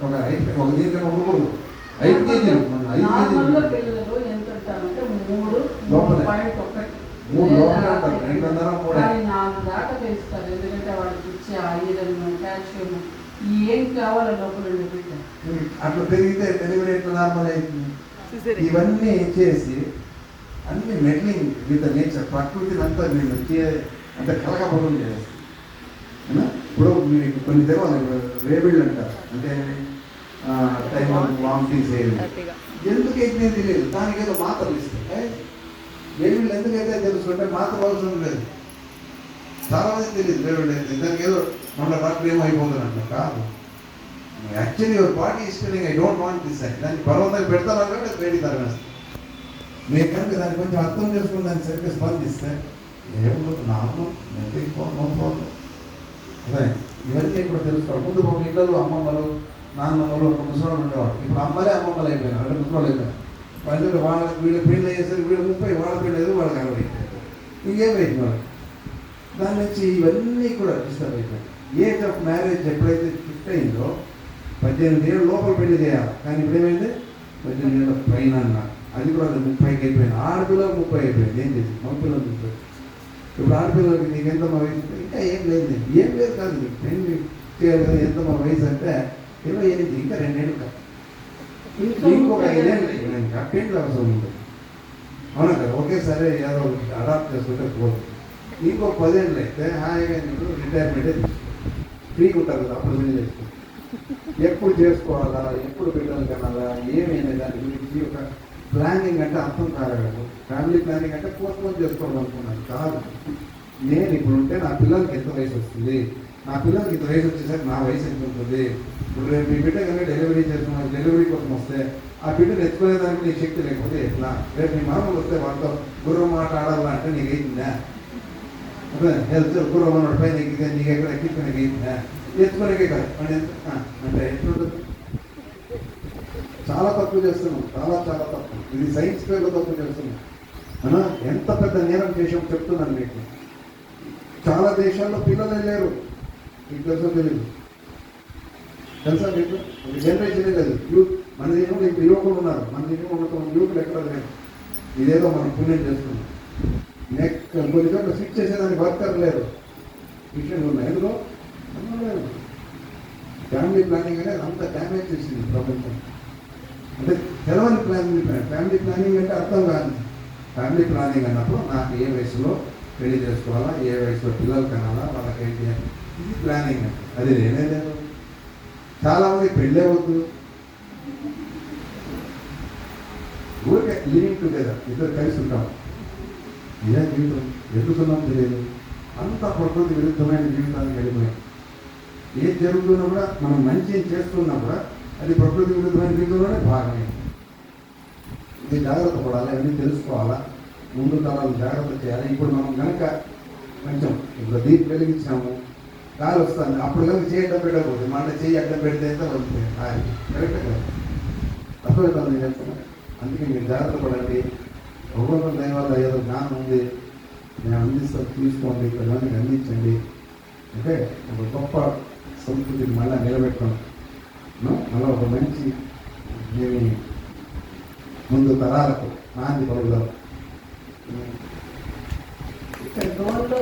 ఒక దీనికన్నా ఉండకూడదు. 5 కేజీలు నార్మల్గా పిల్లలు ఎంత ఉంటారంటే 3 లోపలే. పాయింట్ ఒకటి 3 లోపలే ఉంటారు, 2.5 3. కానీ 4 దాకా పెంచుతారు. ఎందుకంటే వాళ్ళకి ఇచ్చే ఐరన్ కాల్షియం ఏం కావాలో లోపల ఉండే బిడ్డ. అట్లా పెరిగితే డెలివరీ ఎట్లా నార్మల్ అవుతుంది? ఇవన్నీ చేసి అన్ని మెడ్లింగ్ విత్ నేచర్, ప్రకృతిని అంతా మీరు అంటే కలగబోధం చేస్తారు. ఇప్పుడు మీకు కొన్ని తెలవాలి, రేబిళ్ళు అంటారు, అంటే టైం వామిటింగ్స్ ఏది ఎందుకు అయితే తెలియదు, దానికి ఏదో మాత్రలు ఇస్తాయి. రేబిళ్ళు ఎందుకైతే తెలుసుకుంటే మాత్ర అవసరం లేదు. చాలా మంది తెలియదు రేబిళ్ళు అయితే దానికి ఏదో మన డాక్టర్ ఏమో అయిపోతుందంట. కాదు, actually your body is feeling I don't want this అని. దాన్ని పర్వతం పెడతాను అంటే వేడి తరగేస్తాను. మీరు కనుక దాన్ని కొంచెం అర్థం చేసుకుని దాన్ని సరిగ్గా స్పందిస్తే ఏమో నార్మల్ నోపోదు. అదే ఇవన్నీ ఇప్పుడు తెలుసుకోవాలి. ముందు ఒక ఇళ్ళలో అమ్మమ్మలు నాన్నమ్మలు ఒక ముసలాళ్ళు ఉండేవాడు. ఇప్పుడు అమ్మలే అమ్మమ్మలు అయిపోయినారు, అంటే ముసలాళ్ళు అయిపోయినారు. ప్రజలు వాళ్ళకి వీళ్ళు పెళ్ళి అయ్యేసరికి వీళ్ళు 30, వాళ్ళ పెళ్ళి అయ్యేది వాళ్ళకి 60. ఇంకేం అయిపోయింది వాళ్ళకి. దాని నుంచి ఇవన్నీ కూడా డిస్టర్బ్ అయిపోయాయి. ఏజ్ ఆఫ్ మ్యారేజ్ ఎప్పుడైతే ఫిక్ట్ అయిందో 18 ఏళ్ళు లోపల పెళ్లి చేయాలి. కానీ ఇప్పుడు ఏమైంది 18 ఏళ్ళ పైన అన్నారు. అది కూడా 30కి అయిపోయింది. ఆడపిల్లలకు 30 అయిపోయింది. ఏం చేసి మగపిల్లలు 30. ఇప్పుడు ఆడపిల్లలకి నీకు ఎంత మా వయసు ఇంకా ఏం లేదు, ఏం లేదు కాదు, నీకు పెళ్లి చేయాలి కదా. ఎంత మా వయసు అంటే 28, ఇంకా 2 ఏళ్ళు కాదు, ఇంకొక 5 ఏళ్ళు ఇంకా పెళ్లి అవసరం ఉంటుంది. అవునా కదా? ఒకేసారి ఏదో అడాప్ట్ చేసుకుంటే పోదు. ఇంకొక 10 ఏళ్ళు అయితే హాయిగా నీకు రిటైర్మెంటే ఫ్రీగా ఉంటారు కదా, అప్పుడు పెళ్లి చేసుకో. ఎప్పుడు చేసుకోవాలా, ఎప్పుడు బిడ్డలు కనాలా, ఏమైనా దాని గురించి ఒక ప్లానింగ్ అంటే అర్థం కాలేదు. ఫ్యామిలీ ప్లానింగ్ అంటే పోస్ట్పోన్ చేసుకోవడం అనుకున్నాను. కాదు, నేను ఇప్పుడు ఉంటే నా పిల్లలకి ఎంత వయసు వస్తుంది, నా పిల్లలకి ఇంత వయసు వచ్చేసరికి నా వయసు ఎంత ఉంటుంది. ఇప్పుడు రేపు మీ బిడ్డ కనుక డెలివరీ చేస్తున్నాను, డెలివరీ కోసం వస్తే ఆ బిడ్డ తెచ్చుకునేదానికి నీ శక్తి లేకపోతే ఎట్లా? రేపు నీ మామూలు వస్తే వాళ్ళతో గుర్రం మాట ఆడాలంటే నీకు అవుతుందా? అదే హెల్త్ గుర్రం అన్నాడు పైన ఎక్కితే నీకు ఎక్కడ ఎక్కించుకునే అవుతుందా? తెచ్చుకునేకే కాదు అంటే ఎట్లుంటుంది? చాలా తప్పు చేస్తున్నాం, చాలా తప్పు. ఇది సైన్స్ పేర్లో తప్పు చేస్తున్నాం. అన్నా ఎంత పెద్ద నేరం చేసాం చెప్తున్నాను మీకు. చాలా దేశాల్లో పిల్లలే లేరు. మీకు తెలుసా తెలియదు? తెలుసా మీకు? ఒక జనరేషనే లేదు. యూత్ మన దేశంలో ఇప్పుడు యువకులు ఉన్నారు, మన దేశంలో ఉన్న యువకులు ఎక్కడ లేదు. ఇదేదో మనం పుణ్యం చేస్తున్నాం. నెక్స్ట్ కొన్ని చోట్ల స్విచ్ చేసేదానికి వర్కర్ లేరు. విషయంలో ఉన్నాయి ఎందులో లేదు. ఫ్యామిలీ ప్లానింగ్ అనేది అంత డ్యామేజ్ చేసింది ప్రపంచం. అంటే తెలవని ఫ్యామిలీ ప్లానింగ్ అంటే అర్థం కాదు. ఫ్యామిలీ ప్లానింగ్ అన్నప్పుడు నాకు ఏ వయసులో పెళ్లి చేసుకోవాలా, ఏ వయసులో పిల్లలు కనాలా, వాళ్ళకి ఏంటి, ఇది ప్లానింగ్. అది లేనే లేదు. చాలామంది పెళ్ళే వద్దు, ఊరికే లివింగ్ టుగెదర్, ఇద్దరు కలిసి ఉంటాం. ఇదే జీవితం, ఎదుగుతున్నాం తెలియదు. అంత ప్రకృతి విరుద్ధమైన జీవితానికి వెళ్ళిపోయాం. ఏది జరుగుతున్నా కూడా మనం మంచి చేస్తున్నా కూడా అది ప్రకృతి విరుద్ధమైన జీవితంలోనే భాగమే. ఇది జాగ్రత్త పడాలి, అన్నీ తెలుసుకోవాలా, ముందు తరాలు జాగ్రత్త చేయాలి. ఇప్పుడు మనం కనుక కొంచెం ఇప్పుడు దీపం వెలిగించాము, గాలి వస్తుంది, అప్పుడు కనుక చేయి అడ్డం పెట్టకపోతే మన చేయి అడ్డం పెడితే ఎంత వస్తుంది? కరెక్ట్ కదా? అర్థమవుతుంది నేను చెప్తున్నాను. అందుకే మీరు జాగ్రత్త పడండి. భగవంతుని దయ వల్ల ఏదో జ్ఞానం ఉంది, నేను అందిస్తా, తీసుకోండి, ప్రజానికి అందించండి. అంటే ఒక గొప్ప సంస్కృతిని మళ్ళీ నిలబెట్టడం, మళ్ళీ ఒక మంచి ముందు తరాలకు నాంది పలుకుదాం. ఇక్కడ డోన్లో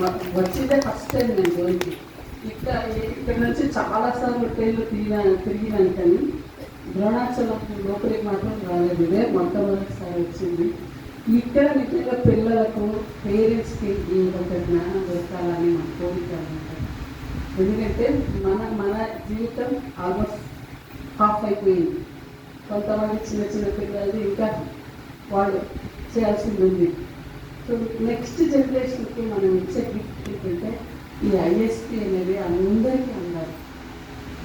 మాకు వచ్చిందే ఫస్ట్ టైం నేను డోన్కి. ఇక్కడ నుంచి చాలాసార్లు ట్రైన్లు తిరిగినాను, కానీ ద్రోణాచలం లోపలికి మాత్రం రాలేదు. ఇదే మొట్టమొదటిసారి వచ్చింది. ఇక్కడ నిజంగా పిల్లలకు పేరెంట్స్కి ఒక జ్ఞానం దొరకాలని మన కోరిక అనమాట. ఎందుకంటే మన జీవితం ఆల్మోస్ట్ హాఫ్ అయిపోయింది. కొంతమంది చిన్న చిన్న పిల్లలది ఇంకా వాళ్ళు చేయాల్సింది ఉంది. సో నెక్స్ట్ జనరేషన్కి మనం ఇచ్చే గిఫ్ట్ ఏంటంటే ఈ ఐఎస్పీ అనేది అందరికీ ఉండాలి.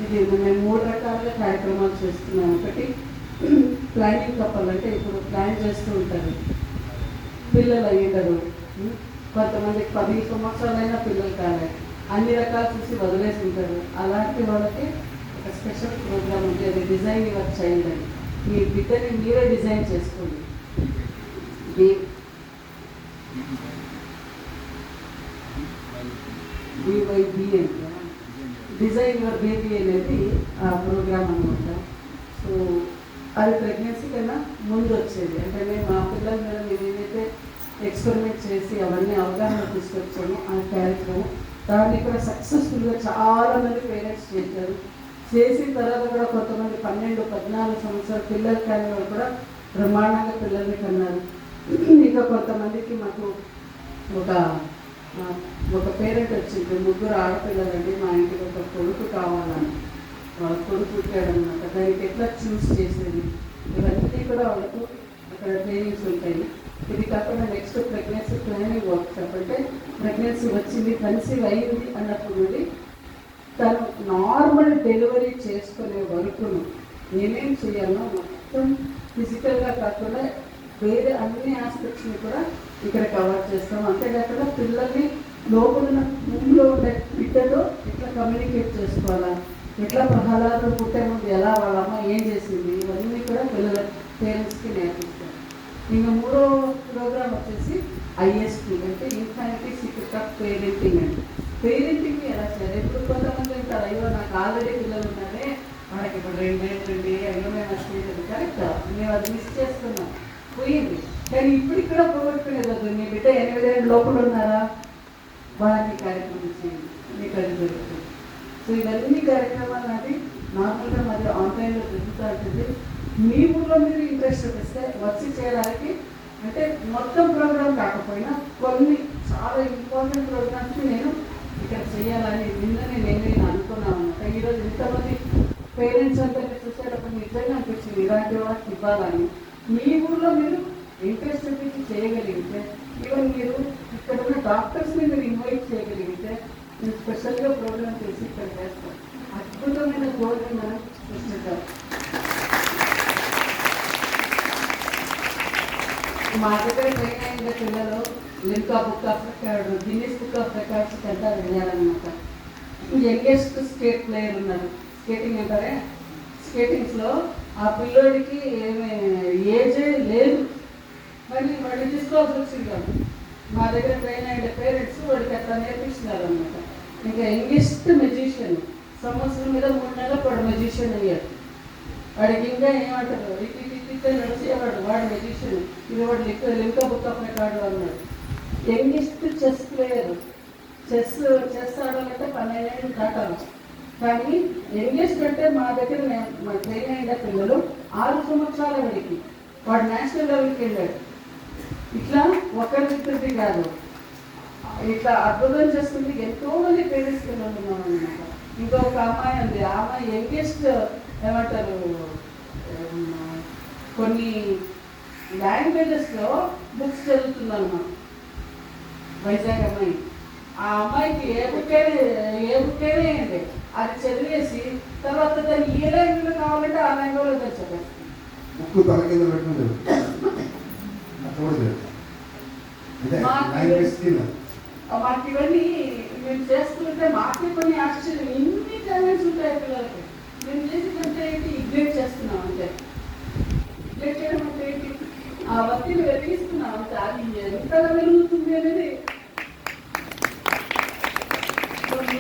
ఇది మేము 3 రకాలుగా కార్యక్రమాలు చేస్తున్నాం. ఒకటి ప్లానింగ్ కప్పల్, అంటే ఇప్పుడు ప్లాన్ చేస్తూ ఉంటారు, పిల్లలు అయ్యేటారు, కొంతమందికి 10 సంవత్సరాలైనా పిల్లలు కాలే, అన్ని రకాలు చూసి వదిలేసి ఉంటారు. అలాంటి వాళ్ళకి ఒక స్పెషల్ ప్రోగ్రామ్ ఉంటుంది, అది డిజైన్ యువర్ చైల్డ్ అని. మీ బిడ్డని మీరే డిజైన్ చేసుకోండి. BYB అంటే డిజైన్ యువర్ బేబీ అనేది ఆ ప్రోగ్రామ్ అనమాట. సో అది ప్రెగ్నెన్సీ కన్నా ముందు వచ్చేది. అంటే మేము మా పిల్లల మీద మేము ఏదైతే ఎక్స్పెరిమెంట్ చేసి అవన్నీ అవగాహన తీసుకొచ్చాము ఆ కార్యక్రమం, దాన్ని కూడా సక్సెస్ఫుల్గా చాలామంది పేరెంట్స్ చేశారు. చేసిన తర్వాత కూడా కొంతమంది 12-14 సంవత్సరాల పిల్లలు కానీ వాళ్ళు కూడా బ్రహ్మాండంగా పిల్లల్ని కన్నారు. ఇంకా కొంతమందికి మాకు ఒక పేరెంట్ వచ్చింది, 3 ఆడపిల్లలండి, మా ఇంటికి ఒక కొడుకు కావాలని. వాళ్ళ కొడుకు పుట్టాడనమాట. దానికి ఎట్లా చూస్ చేసేది ఇవన్నీ కూడా వాళ్ళకు అక్కడ ట్రైనింగ్స్ ఉంటాయి. ఇది కాకుండా నెక్స్ట్ ప్రెగ్నెన్సీ ప్లానింగ్ వర్క్షాప్, అంటే ప్రెగ్నెన్సీ వచ్చింది, కన్సీవ్ అయింది అన్నప్పుడు తను నార్మల్ డెలివరీ చేసుకునే వరకును ఏమేం చేయాలో మొత్తం ఫిజికల్గా కాకుండా వేరే అన్ని ఆస్పెక్ట్స్ని కూడా ఇక్కడ కవర్ చేస్తాం. అంతేకాకుండా పిల్లల్ని లోపల భూమిలో ఉండే బిడ్డతో ఎట్లా కమ్యూనికేట్ చేసుకోవాలా, ఎట్లా ప్రహ్లాదుడు పుట్టే ముందు ఎలా వాళ్ళ అమ్మ ఏం చేసింది, ఇవన్నీ కూడా పిల్లల పేరెంట్స్కి నేర్పిస్తారు. ఇంకా 3వ ప్రోగ్రామ్ వచ్చేసి ఐఎస్టీ, అంటే ఇన్ఫానిటీ సీక్రెట్ ఆఫ్ పేరెంటింగ్. అంటే పేరెంటింగ్ ఎలా చేయాలి. ఇప్పుడు కొంతమంది అంటారు, అయ్యో నాకు ఆల్రెడీ పిల్లలు ఉన్నారే, మనకి ఇప్పుడు 2 ఏళ్ళండి, అయ్యో మేము వచ్చేది. కరెక్ట్, మేము అది మిస్ చేస్తున్నాం, పోయింది. కానీ ఇప్పుడు ఇక్కడ పోగొట్టుకునేది మీ బిడ్డ 8 ఏళ్ళ లోపల ఉన్నారా, వాళ్ళని కార్యక్రమం చేయండి, మీకు అది జరుగుతుంది. సో ఇవన్నీ కార్యక్రమాలు అది నార్మల్గా మరి ఆన్లైన్లో జరుగుతూ ఉంటుంది. మీ ఊళ్ళో మీరు ఇంట్రెస్ట్ చూపిస్తే వచ్చి చేయడానికి, అంటే మొత్తం ప్రోగ్రామ్ కాకపోయినా కొన్ని చాలా ఇంపార్టెంట్ ప్రోగ్రామ్స్ నేను ఇక్కడ చేయాలని నిన్ననే నేను అనుకున్నాను అనమాట. ఈరోజు ఇంతమంది పేరెంట్స్ అంతా చూసేటప్పుడు నిజంగా అనిపించింది ఇలాంటి వాళ్ళకి ఇవ్వాలని. మీ ఊళ్ళో మీరు ఇంట్రెస్ట్ చూపించి చేయగలిగితే, ఈవెన్ మీరు ఇక్కడ ఉన్న డాక్టర్స్ని మీరు ఇన్వైట్ చేయగలిగితే, నేను స్పెషల్గా ప్రోగ్రామ్ చేసి ఇక్కడ చేస్తాను. అద్భుతమైన గోల్ని మనం సృష్టిద్దాం. మా దగ్గర ట్రైన్ అయిన పిల్లలు Limca book of record, Guinness book of రికార్డ్స్కి అంతా వెళ్ళారనమాట. యంగెస్ట్ స్కేట్ ప్లేయర్ ఉన్నారు, స్కేటింగ్ అంటారే, స్కేటింగ్స్లో ఆ పిల్లోడికి ఏమీ ఏజే లేదు, మరి వాడిని తీసుకోవాల్సి వచ్చింది కాదు. మా దగ్గర ట్రైన్ అయిన పేరెంట్స్ వాడికి అట్లా నేర్పిస్తున్నారు అనమాట. ఇంకా యంగెస్ట్ మెజిషియన్, సంవత్సరం మీద 3 నెలలకు వాడు మెజిషియన్ అయ్యాడు. వాడికి ఇంకా ఏమంటారు, ఇట్లా నడిచేవాడు, వాడు మెజిషియన్. ఇది వాడు లింకా బుక్ ఆఫ్ రికార్డు అన్నాడు. యంగెస్ట్ చెస్ ప్లేయర్, చెస్ ఆడాలంటే 12 ఏళ్ళు దాటాలి. కానీ యంగెస్ట్ అంటే మా దగ్గర మా ట్రైన్ అయిన పిల్లలు 6 సంవత్సరాల వాడికి వాడు నేషనల్ లెవెల్కి వెళ్ళాడు. ఇట్లా ఒకరిద్దరిది కాదు, ఇట్లా అద్భుతం చేస్తుంది. ఎంతో మంది పేరెంట్స్ పిల్లలు ఉన్నామన్నమాట. ఇంకొక అమ్మాయి ఉంది, ఆ అమ్మాయి యంగెస్ట్ ఏమంటారు, కొన్ని లాంగ్వేజెస్లో బుక్స్ చదువుతుందన్నమాట. వైజాగ్ అమ్మాయి. ఆ అమ్మాయికి ఏ బుక్కైనా ఏంటి అది చదివేసి తర్వాత దాన్ని ఏ లాంగ్వేజ్లో కావాలంటే ఆ లాంగ్వేజ్లో తెచ్చారు. ముక్కు తల కింద పెట్టుకుంటారు. మాకు ఇవన్నీ మేము చేస్తుంటే మాకే కొన్ని ఆశ్చర్యం, ఇన్ని టాలెంట్స్ ఉంటాయి పిల్లలకి. మేము చేసేదంటే ఏంటి, ఇగ్రేట్ చేస్తున్నాం అంటే. ఇగ్రేట్ చేయడం అంటే ఏంటి, ఆ వత్తిని వెలిగిస్తున్నాం అంటే. అది ఎంతగా వెలుగుతుంది అనేది.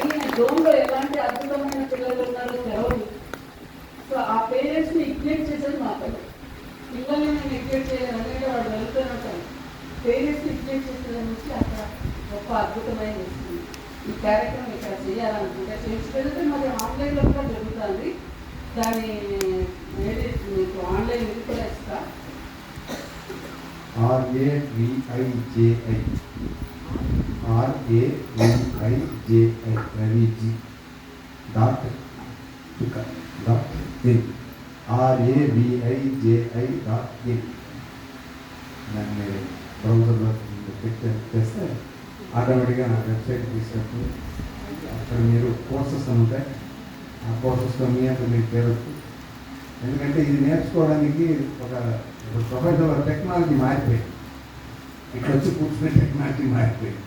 మీ జోన్లో ఎలాంటి అద్భుతమైన పిల్లలు ఉన్నారో తెలవదు. సో ఆ పేరెంట్స్ని ఇగ్రేట్ చేసేది మా పిల్లల్ని నేను ఇగ్రేట్ చేయాలి అనేది వాళ్ళు వెళ్తున్నట్టు. పేరెంట్స్ని ఇగ్రేట్ చేసేదాని నుంచి అక్కడ గొప్ప అద్భుతమైన వస్తుంది. ఈ కార్యక్రమం ఇక్కడ చేయాలనుకుంటే చేస్తే మరి ఆన్లైన్లో కూడా జరుగుతుంది. దాని మీకు ఆన్లైన్ ఇది కూడా ఇస్తా. RAVIJI RAVIJI.in దాన్ని బ్రౌజర్లో చేస్తే ఆటోమేటిక్గా నా వెబ్సైట్ తీసుకెళ్తుంది. అక్కడ మీరు కోర్సెస్ ఉంటాయి, ఆ కోర్సెస్లో మీ అంతా మీకు పేరొచ్చు. ఎందుకంటే ఇది నేర్చుకోవడానికి ఒక ప్రపంచంలో టెక్నాలజీ మారిపోయింది. ఇక్కడ వచ్చి కూర్చునే టెక్నాలజీ మారిపోయింది.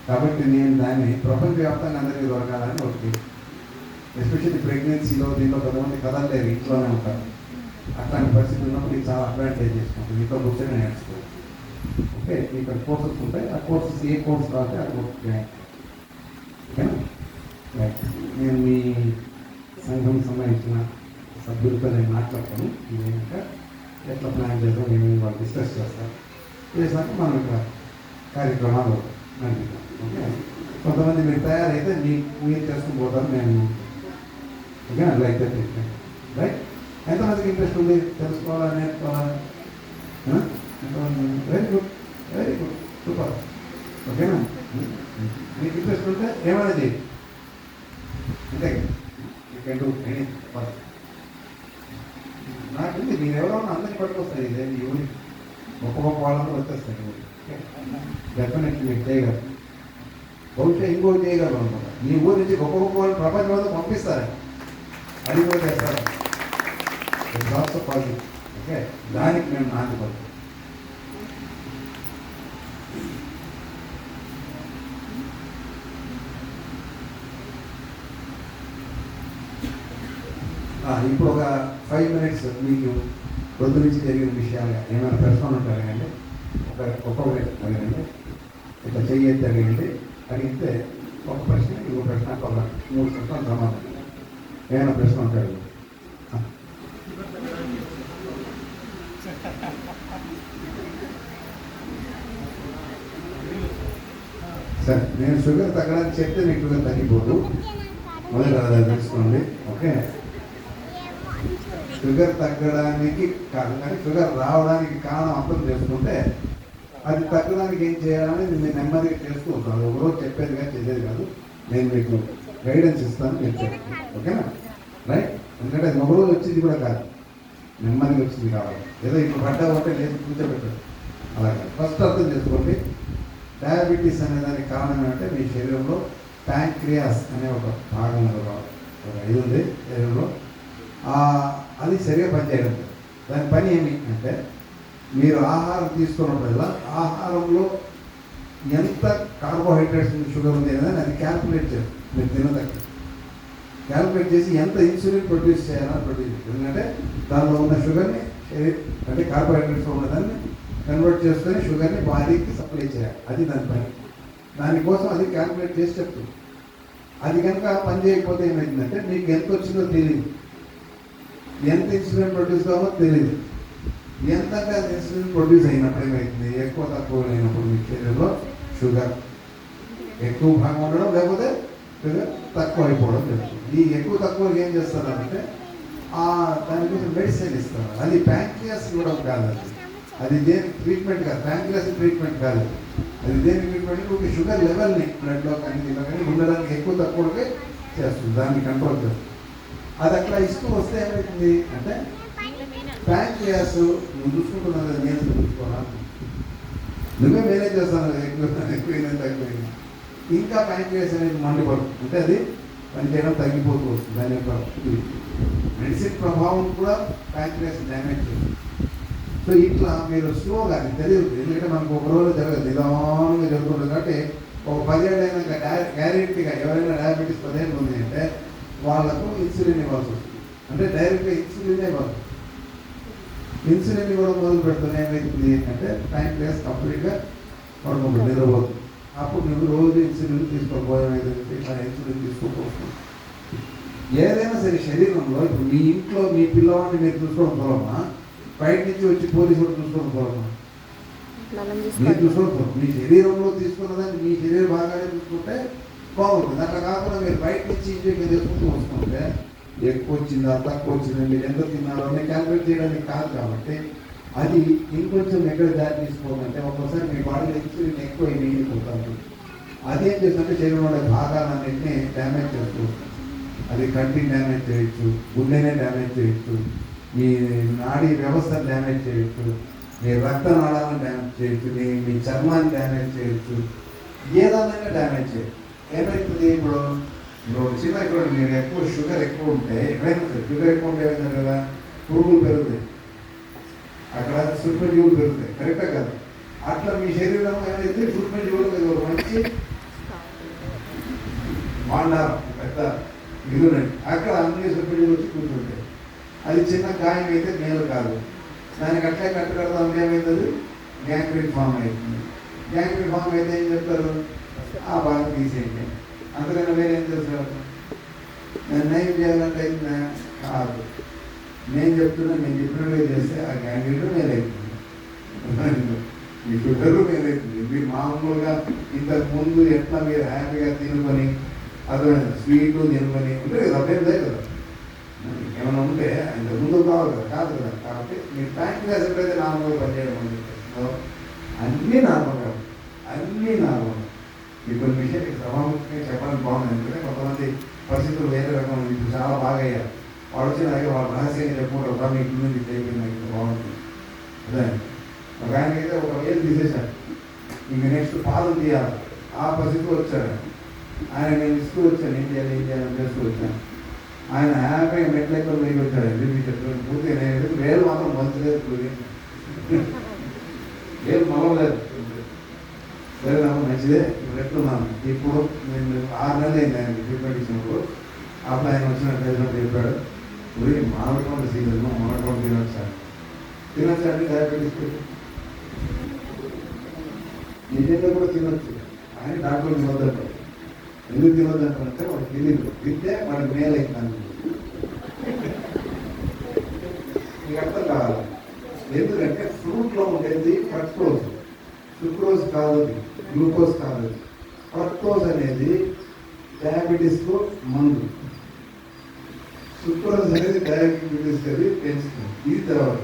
కాబట్టి నేను దాన్ని ప్రపంచవ్యాప్తంగా అందరికీ దొరకాలని ఒకటి, ఎస్పెషల్లీ ప్రెగ్నెన్సీలో దీంట్లో కొంతమంది కదలలేరు, ఇంట్లోనే ఉంటారు. అట్లాంటి పరిస్థితి ఉన్నప్పుడు మీకు చాలా అడ్వాంటేజ్ చేసుకుంటుంది. మీతో కూర్చొని నేర్చుకోవచ్చు. ఓకే, ఇక్కడ కోర్సెస్ ఉంటాయి. ఆ కోర్సెస్ ఏ కోర్స్ కావాలి ఆ కోర్స్ జాయిన్. ఓకేనా? రైట్. నేను మీ సంఘం సంబంధించిన సభ్యులతో నేను మాట్లాడతాను. ఇదేనాక ఎట్లా ప్లాన్ చేద్దాం ఏమేమి వాళ్ళు డిస్కస్ చేస్తాం. చేసాక మనం ఇక్కడ కార్యక్రమాలు నడిపిద్దాం. ఓకే, కొంతమంది మీరు తయారైతే మీరు చేసుకుని పోతారు. నేను ఓకే లైక్ రైట్. ఎంతమందికి ఇంట్రెస్ట్ ఉంది తెలుసుకోవాలని, నేర్చుకోవాలని? Very good, very good, super. ఓకేనా? మీకు ఇంట్రెస్ట్ ఉంటే ఏమైనా చేయండి, అంతే కదా. నాకు మీరు ఎవరో అందరినీ పట్టుకొస్తాయి. ఇదే ఈ ఊరి గొప్ప గొప్ప వాళ్ళందరూ వచ్చేస్తాయి. డెఫినెట్లీ మీరు చేయగలరు. బహుశా ఇంకోటి చేయగలరు అనమాట. ఈ ఊరి నుంచి గొప్ప గొప్ప వాళ్ళు ప్రపంచంలో పంపిస్తారు, అది కూడా చేస్తారు. ఓకే, దానికి మేము నాంది పడుతుంది. ఇప్పుడు ఒక 5 minutes మీకు పొద్దు నుంచి జరిగిన విషయాలు ఏమైనా ప్రశ్నలు ఉంటారు కానీ ఒక్కొక్కటి అడగండి. ఇట్లా చెయ్యొద్దు అడగండి. అడిగితే ఒక ప్రశ్న ఇంకో ప్రశ్న 3 ప్రశ్నలు సమాధానం. ఏమైనా ప్రశ్న ఉంటాడు? సరే, నేను షుగర్ తగ్గడానికి చెప్తే మీకు షుగర్ తగ్గిపోదు, మొదలు అలా తెలుసుకోండి. ఓకే, షుగర్ తగ్గడానికి కాదు కానీ షుగర్ రావడానికి కారణం అర్థం చేసుకుంటే అది తగ్గడానికి ఏం చేయాలనేది మీరు నెమ్మదిగా చేస్తూ ఉంటాను. ఒకరోజు చెప్పేది కానీ చేసేది కాదు. నేను మీకు గైడెన్స్ ఇస్తాను, మీరు చెప్పండి. ఓకేనా? రైట్. ఎందుకంటే అది ఒకరోజు వచ్చింది కూడా కాదు, నెమ్మదిగా వచ్చింది కావాలి. ఏదో ఇప్పుడు పడ్డా ఉంటే లేదు కూర్చోబెట్టారు అలాగే. ఫస్ట్ అర్థం చేసుకోండి, డయాబెటీస్ అనే దానికి కారణం ఏంటంటే మీ శరీరంలో ప్యాంక్రియాస్ అనే ఒక భాగం ఒక ఇది ఉంది శరీరంలో. అది సరిగా పనిచేయడం. దాని పని ఏమి అంటే మీరు ఆహారం తీసుకున్నప్పుడల్లా ఆహారంలో ఎంత కార్బోహైడ్రేట్స్ షుగర్ ఉంది అనేది అది క్యాల్కులేట్ చేయాలి. మీరు తినదగ్గర క్యాల్కులేట్ చేసి ఎంత ఇన్సులిన్ ప్రొడ్యూస్ చేయాలని ప్రొడ్యూస్ చేయాలి. ఎందుకంటే దానిలో ఉన్న షుగర్ని అంటే కార్బోహైడ్రేట్స్లో ఉన్నదాన్ని కన్వర్ట్ చేసుకొని షుగర్ని బాడీకి సప్లై చేయాలి. అది దాని పని. దానికోసం అది క్యాల్కులేట్ చేసి చెప్తుంది. అది కనుక పని చేయకపోతే ఏమైందంటే మీకు ఎంత వచ్చిందో తెలియదు, ఎంత ఇన్సులిన్ ప్రొడ్యూస్ కావో తెలియదు. ఎంతగా ఇన్సులిన్ ప్రొడ్యూస్ అయినప్పుడు ఏమవుతుంది, ఎక్కువ తక్కువ అయినప్పుడు మీ శరీరంలో షుగర్ ఎక్కువ భాగం ఉండడం లేకపోతే షుగర్ తక్కువ అయిపోవడం జరుగుతుంది. ఈ ఎక్కువ తక్కువ ఏం చేస్తారంటే దానికోసం మెడిసిన్ ఇస్తారు. అది ప్యాంక్రియాస్ ఇవ్వడం కాదు, అది దేనికి ట్రీట్మెంట్ కాదు. ప్యాంక్రియాస్ ట్రీట్మెంట్ కాదు, అది దేనికి ట్రీట్మెంట్ ఒక షుగర్ లెవెల్ని బ్లడ్లో కానీ దీనిలో కానీ ఉండడానికి ఎక్కువ తక్కువగా చేస్తుంది, దాన్ని కంట్రోల్ చేస్తుంది. అది అట్లా ఇస్తూ వస్తే ఏమవుతుంది అంటే ప్యాంక్రియాస్ నువ్వు చూసుకుంటున్నావు కదా, నేను చూసుకోవాలి, నువ్వే మేనేజ్ చేస్తాను ఎక్కువైనా తగ్గిపోయింది. ఇంకా ప్యాంక్రియాస్ అనేది మండిపడు అంటే అది పనిచేయడం తగ్గిపోతూ వస్తుంది. దాని యొక్క మెడిసిన్ ప్రభావం కూడా ప్యాంక్రియాస్ డ్యామేజ్ చేస్తుంది. సో ఇట్లా మీరు స్లోగా అది తెలియదు, ఎందుకంటే మనకు ఒక రోజు జరగదు, నిదానంగా జరుగుతుంది. కాబట్టి ఒక 10 ఏళ్ళు అయినాక గ్యారెంటీగా ఎవరైనా డయాబెటీస్ 10 ఏళ్ళు ఉంది అంటే వాళ్ళకు ఇన్సులిన్ ఇవ్వాల్సి వస్తుంది. అంటే డైరెక్ట్గా ఇన్సులిన్ ఇవ్వాలి. ఇన్సులిన్ ఇవ్వడం మొదలు పెడుతుంది ఏమవుతుంది అంటే ప్యాంక్రియాస్ కంప్లీట్గా పడుకుంటుంది, నిద్రపోతుంది. అప్పుడు నువ్వు రోజు ఇన్సులిన్ తీసుకోకపోతే ఇట్లా ఇన్సులిన్ తీసుకోకపోతుంది. ఏదైనా సరే శరీరంలో ఇప్పుడు మీ ఇంట్లో మీ పిల్లవాడిని మీరు చూసుకోవడం సులభమా, బయట నుంచి వచ్చి పోలీసు కూడా చూసుకోవడం సులభమా? మీరు చూసుకోవడం మీ శరీరంలో తీసుకున్నదాన్ని మీ శరీర భాగాన్ని చూసుకుంటే బాగుంటుంది. అట్లా కాకుండా మీరు బయట నుంచి ఇంటికి చేసుకుంటూ వస్తుంటే ఎక్కువ వచ్చిందా తక్కువ వచ్చిందా మీరు ఎంత తిన్నారో అని క్యాల్కులేట్ చేయడానికి కాదు. కాబట్టి అది ఇంకొంచెం ఎక్కడ దారి తీసుకోవాలంటే ఒక్కోసారి మీ బాడీలో ఇన్సులిన్ ఎక్కువ మిగిలిపోతుంది. అదేం చేస్తుంటే శరీరంలో భాగాలన్నింటినీ డ్యామేజ్ చేస్తూ వస్తుంది. అది కంటిని డ్యామేజ్ చేయొచ్చు, గుండెనే డ్యామేజ్ చేయొచ్చు, మీ నాడీ వ్యవస్థను డ్యామేజ్ చేయొచ్చు, మీ రక్త నాళాలను డ్యామేజ్ చేయొచ్చు, మీ చర్మాన్ని డ్యామేజ్ చేయొచ్చు, ఏదైనా డ్యామేజ్ చేయొచ్చు. ఏమవుతుంది ఇప్పుడు చిన్న ఇక్కడ మీరు ఎక్కువ షుగర్ ఎక్కువ ఉంటే ఎక్కడైనా షుగర్ ఎక్కువ ఉంటే ఏమైంది కదా, పురుగులు పెరుగుతాయి, అక్కడ సూక్ష్మజీవులు పెరుగుతాయి. కరెక్టా కదా? అట్లా మీ శరీరం ఏమైతే సూక్ష్మజీవులు మంచి మాండారం పెద్ద ఇల్లునండి, అక్కడ అన్ని సూక్ష్మజీవులు వచ్చి కూర్చుంటాయి. అది చిన్న గాయం అయితే మేలు కాదు. దానికి అట్లే కట్టకడతాం ఏమైంది, గ్యాంగ్రీన్ ఫామ్ అవుతుంది. గ్యాంగ్రీన్ ఫామ్ అయితే ఏం చెప్తారు, ఆ భాగం తీసేయండి, అందుకని వేరేం చేస్తారు. నేను నయం చేయాలంటే కాదు. నేను చెప్పినట్టుగా చేస్తే ఆ క్యాండిడేట్ మేలవుతుంది, మీ షుగరు మేలవుతుంది. మీరు మామూలుగా ఇంతకు ముందు ఎట్లా మీరు హ్యాపీగా తినుకొని అర్థమైంది స్వీటు తినుకొని ఉంటే కదా, అభ్యర్థే కదా. ఏమైనా ఉంటే ఇంతకు ముందు కావాలి కదా, కాదు కదా. కాబట్టి మీరు ప్యాకింగ్ ఎప్పుడైతే నార్మల్గా పనిచేయడం అని చెప్పేసి అన్నీ నార్మల్గా మీకు కొన్ని విషయాలు సభాముఖంగా చెప్పడానికి బాగుంది. ఎందుకంటే కొంతమంది పరిస్థితులు వేరే రకం ఇప్పుడు చాలా బాగా అయ్యారు. వాళ్ళు వచ్చినాక వాళ్ళు రహస్యంగా చెప్పుకుంటారు, మీ ఇంటి నుంచి అయిపోయింది నాకు బాగుంటుంది. అదే ఒక ఆయనకైతే ఒక వేలు తీసేశారు, ఇంక నెక్స్ట్ పాలు తీయాలి, ఆ పరిస్థితిలో వచ్చారు ఆయన. నేను ఇస్తూ వచ్చాను, ఏం చేయాలని చేస్తూ వచ్చాను. ఆయన హ్యాపీగా మెట్లెక్కలు పోయి వచ్చాడు. చెప్పారు పూర్తిగా నేను వేలు మాత్రం మంచిలేదు, వేలు మలవలేదు. వేరే మంచిదే. ఇప్పుడు ఎట్లున్నాను, ఇప్పుడు నేను 6 నెలలు అయింది ఆయన ట్రీట్మెంట్ ఇచ్చినప్పుడు. అప్పుడు ఆయన వచ్చినట్టు చెప్పాడు, మామిడికొండ సీజన్, మామిడికొండ తినొచ్చా అంటే డయాబెటీస్ నిజంగా కూడా తినొచ్చు. ఆయన డాక్టర్ తినొద్దంటారు. ఎందుకు తినొద్దంటారంటే వాడు తింటే వాడికి మేలు అవుతుంది. మీకు అర్థం కావాలి. ఎందుకంటే ఫ్రూట్లో ఉండేది ఫ్రక్టోజ్, సుక్రోజ్ కాదు, గ్లూకోజ్ కాదు. ఫ్రక్టోజ్ అనేది డయాబెటీస్కు మందు, సుక్రోజ్ అనేది డయాబెటీస్ అది పెంచుతుంది. ఇది తర్వాత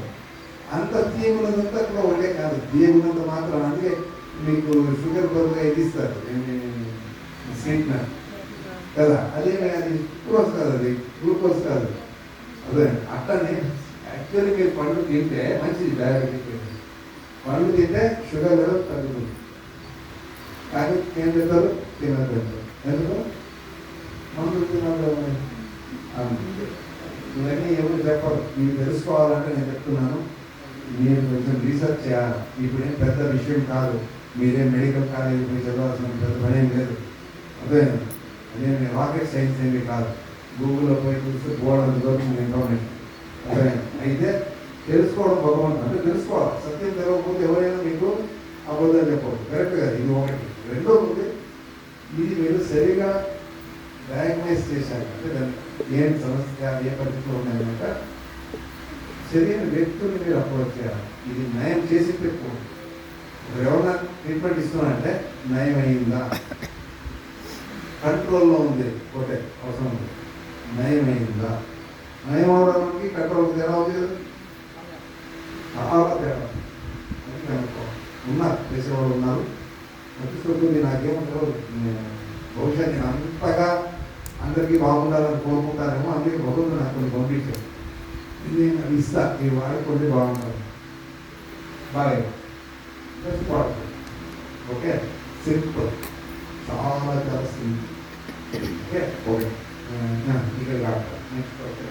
అంత తీయగున్నదంతా కూడా ఒకటే కాదు, తీయగున్నంత మాత్రం. అందుకే మీకు షుగర్ బదులుగా ఇది ఇస్తారు, స్వీట్నర్ కదా, అదేమి అది సుక్రోజ్ కాదు, అది గ్లూకోజ్ కాదు. అదే అట్లనే యాక్చువల్లీ మీరు పండు తింటే మంచిది, డయాబెటీస్ పండు తింటే షుగర్ లెవెల్ తగ్గుతుంది. కానీ ఏం చెప్తారు, తినద్దు. ఎందుకు మందు తినద్దు ఇవన్నీ ఎవరు చెప్పరు. మీరు తెలుసుకోవాలంటే నేను చెప్తున్నాను, మీరు కొంచెం రీసెర్చ్ చేయాలి. ఇప్పుడేం పెద్ద విషయం కాదు, మీరేం మెడికల్ కాలేజీ పోయి చదవాల్సిన పెద్ద పనేం లేదు. అదే రాకెట్ సైన్స్ ఏమీ కాదు. గూగుల్లో పోయి చూస్తే బోర్డు దొరుకుతుంది ఇన్ఫర్మేషన్. అదే అయితే తెలుసుకోవడం భగవంతుడు అంటే తెలుసుకోవాలి. సత్యం తెలియకపోతే ఎవరైనా మీకు అబద్ధాలు చెప్పవచ్చు, కరెక్ట్ కదా. ఇది ఒకటి. రెండోది, ఇది మీరు సరిగా డయాగ్నైజ్ చేశారు అంటే దాన్ని ఏం సమస్య, ఏ పరిస్థితులు ఉన్నాయన్నమాట సరైన వ్యక్తుల్ని మీరు అప్రోచ్ చేయాలి. ఇది నయం చేసి పెట్టుకోండి. ఎవరైనా ట్రీట్మెంట్ ఇస్తున్నారంటే నయం అయిందా, కంట్రోల్లో ఉంది, ఒకటే అవసరం ఉంది, నయం అయిందా. నయం అవడానికి కంట్రోల్ తేడా అవుతుంది కదా, చాలా తేడా ఉన్నారు, చేసేవాళ్ళు ఉన్నారు. నచ్చుతుంది. నాకేమంటారు, బహుశా నేను అంతగా అందరికీ బాగుండాలని కోరుకుంటారేమో, అందుకే భగవంతుడు నాకు కొన్ని పంపించారు. నేను ఇస్తా, ఈ వాడుకుంటే బాగుంటుంది, బాగా జస్ట్ వాడుతుంది. ఓకే, సింపుల్, చాలా చాలా సింపుల్. ఓకే ఓకే ఇక్కడ కాదు. Next okay.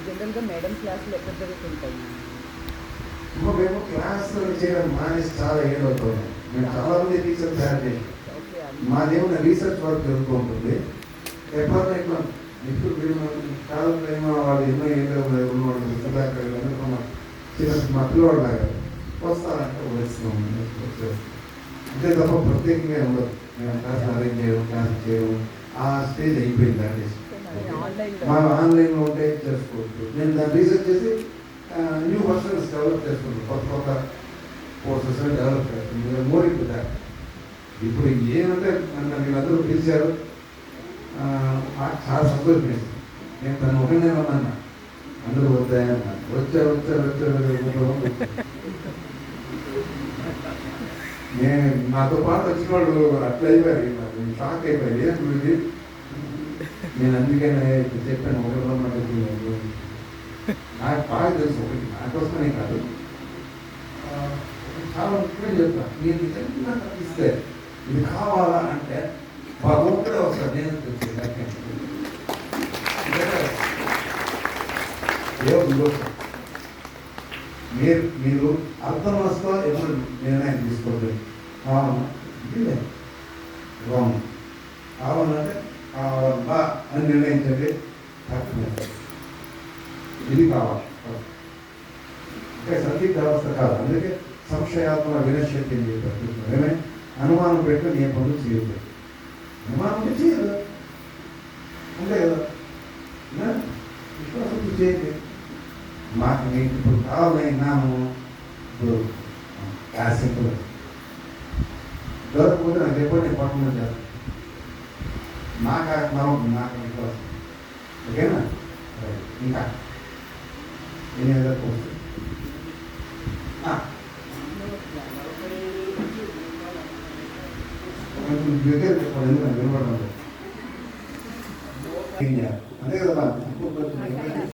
జనరల్గా మేడం క్లాసులు ఎక్కడ జరుగుతుంటాయి? మేము క్లాసులు చేయడం మానేసి చాలా ఏడవుతుంది. మేము చాలా మంది టీచర్స్ తయారు చేసాం. మాదేమన్నా రీసెర్చ్ వర్క్ జరుగుతూ ఉంటుంది. ఎప్పటికైనా ఇప్పుడు కాలంలో వాళ్ళు ఎన్నో ఏళ్ళు చిన్న మా పిల్లవాడు లాగా వస్తారంటే వచ్చేస్తాం. అంతే తప్ప ప్రత్యేకంగా ఉండదు. మేము క్లాస్ అరేంజ్ చేయడం, క్లాస్ చేయడం, ఆ స్టేజ్ అయిపోయింది. దాన్ని మా ఆన్లైన్లో ఉంటే చేసుకోవచ్చు. నేను దాన్ని రీసెర్చ్ చేసి న్యూ వర్షన్స్ డెవలప్ చేసుకుంటాను, కొత్త కొత్త కోర్సెస్ డెవలప్ చేస్తాను. More into that. ఇప్పుడు ఏమంటే వీళ్ళందరూ పిలిచారు, నాకు చాలా సంతోషం వేసింది. నేను తను ఒకనే ఉన్నాను, అందరూ వద్దాయన్నారు. వచ్చారు. నేను నాతో పాటు వచ్చిన వాళ్ళు అట్లా అయిపోయారు, షాక్ అయిపోయారు. ఏంటి నేను అందుకనే చెప్పాను, ఒకరిలో నాకు బాగా తెలుసు. ఒకటి నాకోసమనే కాదు, చాలా ముఖ్యంగా చెప్తాను. మీరు నిజంగా ఇస్తే ఇది కావాలా అంటే భగవంతుడే వస్తారు. నేను మీరు అర్థం వస్తా ఎప్పుడు నిర్ణయం తీసుకోండి. కావాలంటే కావాలా అని నిర్ణయించండి. ఇది కావాలి, అంటే సందిగ్ధ అవస్థ కాదు. అందుకే సంశయాత్మ వినశ్యతి అని చెప్పారు. అనుమానం పెట్టుకుని ఏ పనులు చేయదు. అనుమానం చేయదు అంతే కదా. విశ్వాసం చేయండి. మాకు మీకు ఇప్పుడు కావాలన్నాము, ఇప్పుడు సింపుల్ దొరకకపోతే నాకు చెప్పండి, నేను పక్కన చేస్తాను. నాకు విశ్వాసం. ఓకేనా? ఇంకా ఎన్ని ఏదో కోర్సు దగ్గర చెప్పండి, ఎందుకంటే వినపడడం అంతే కదా.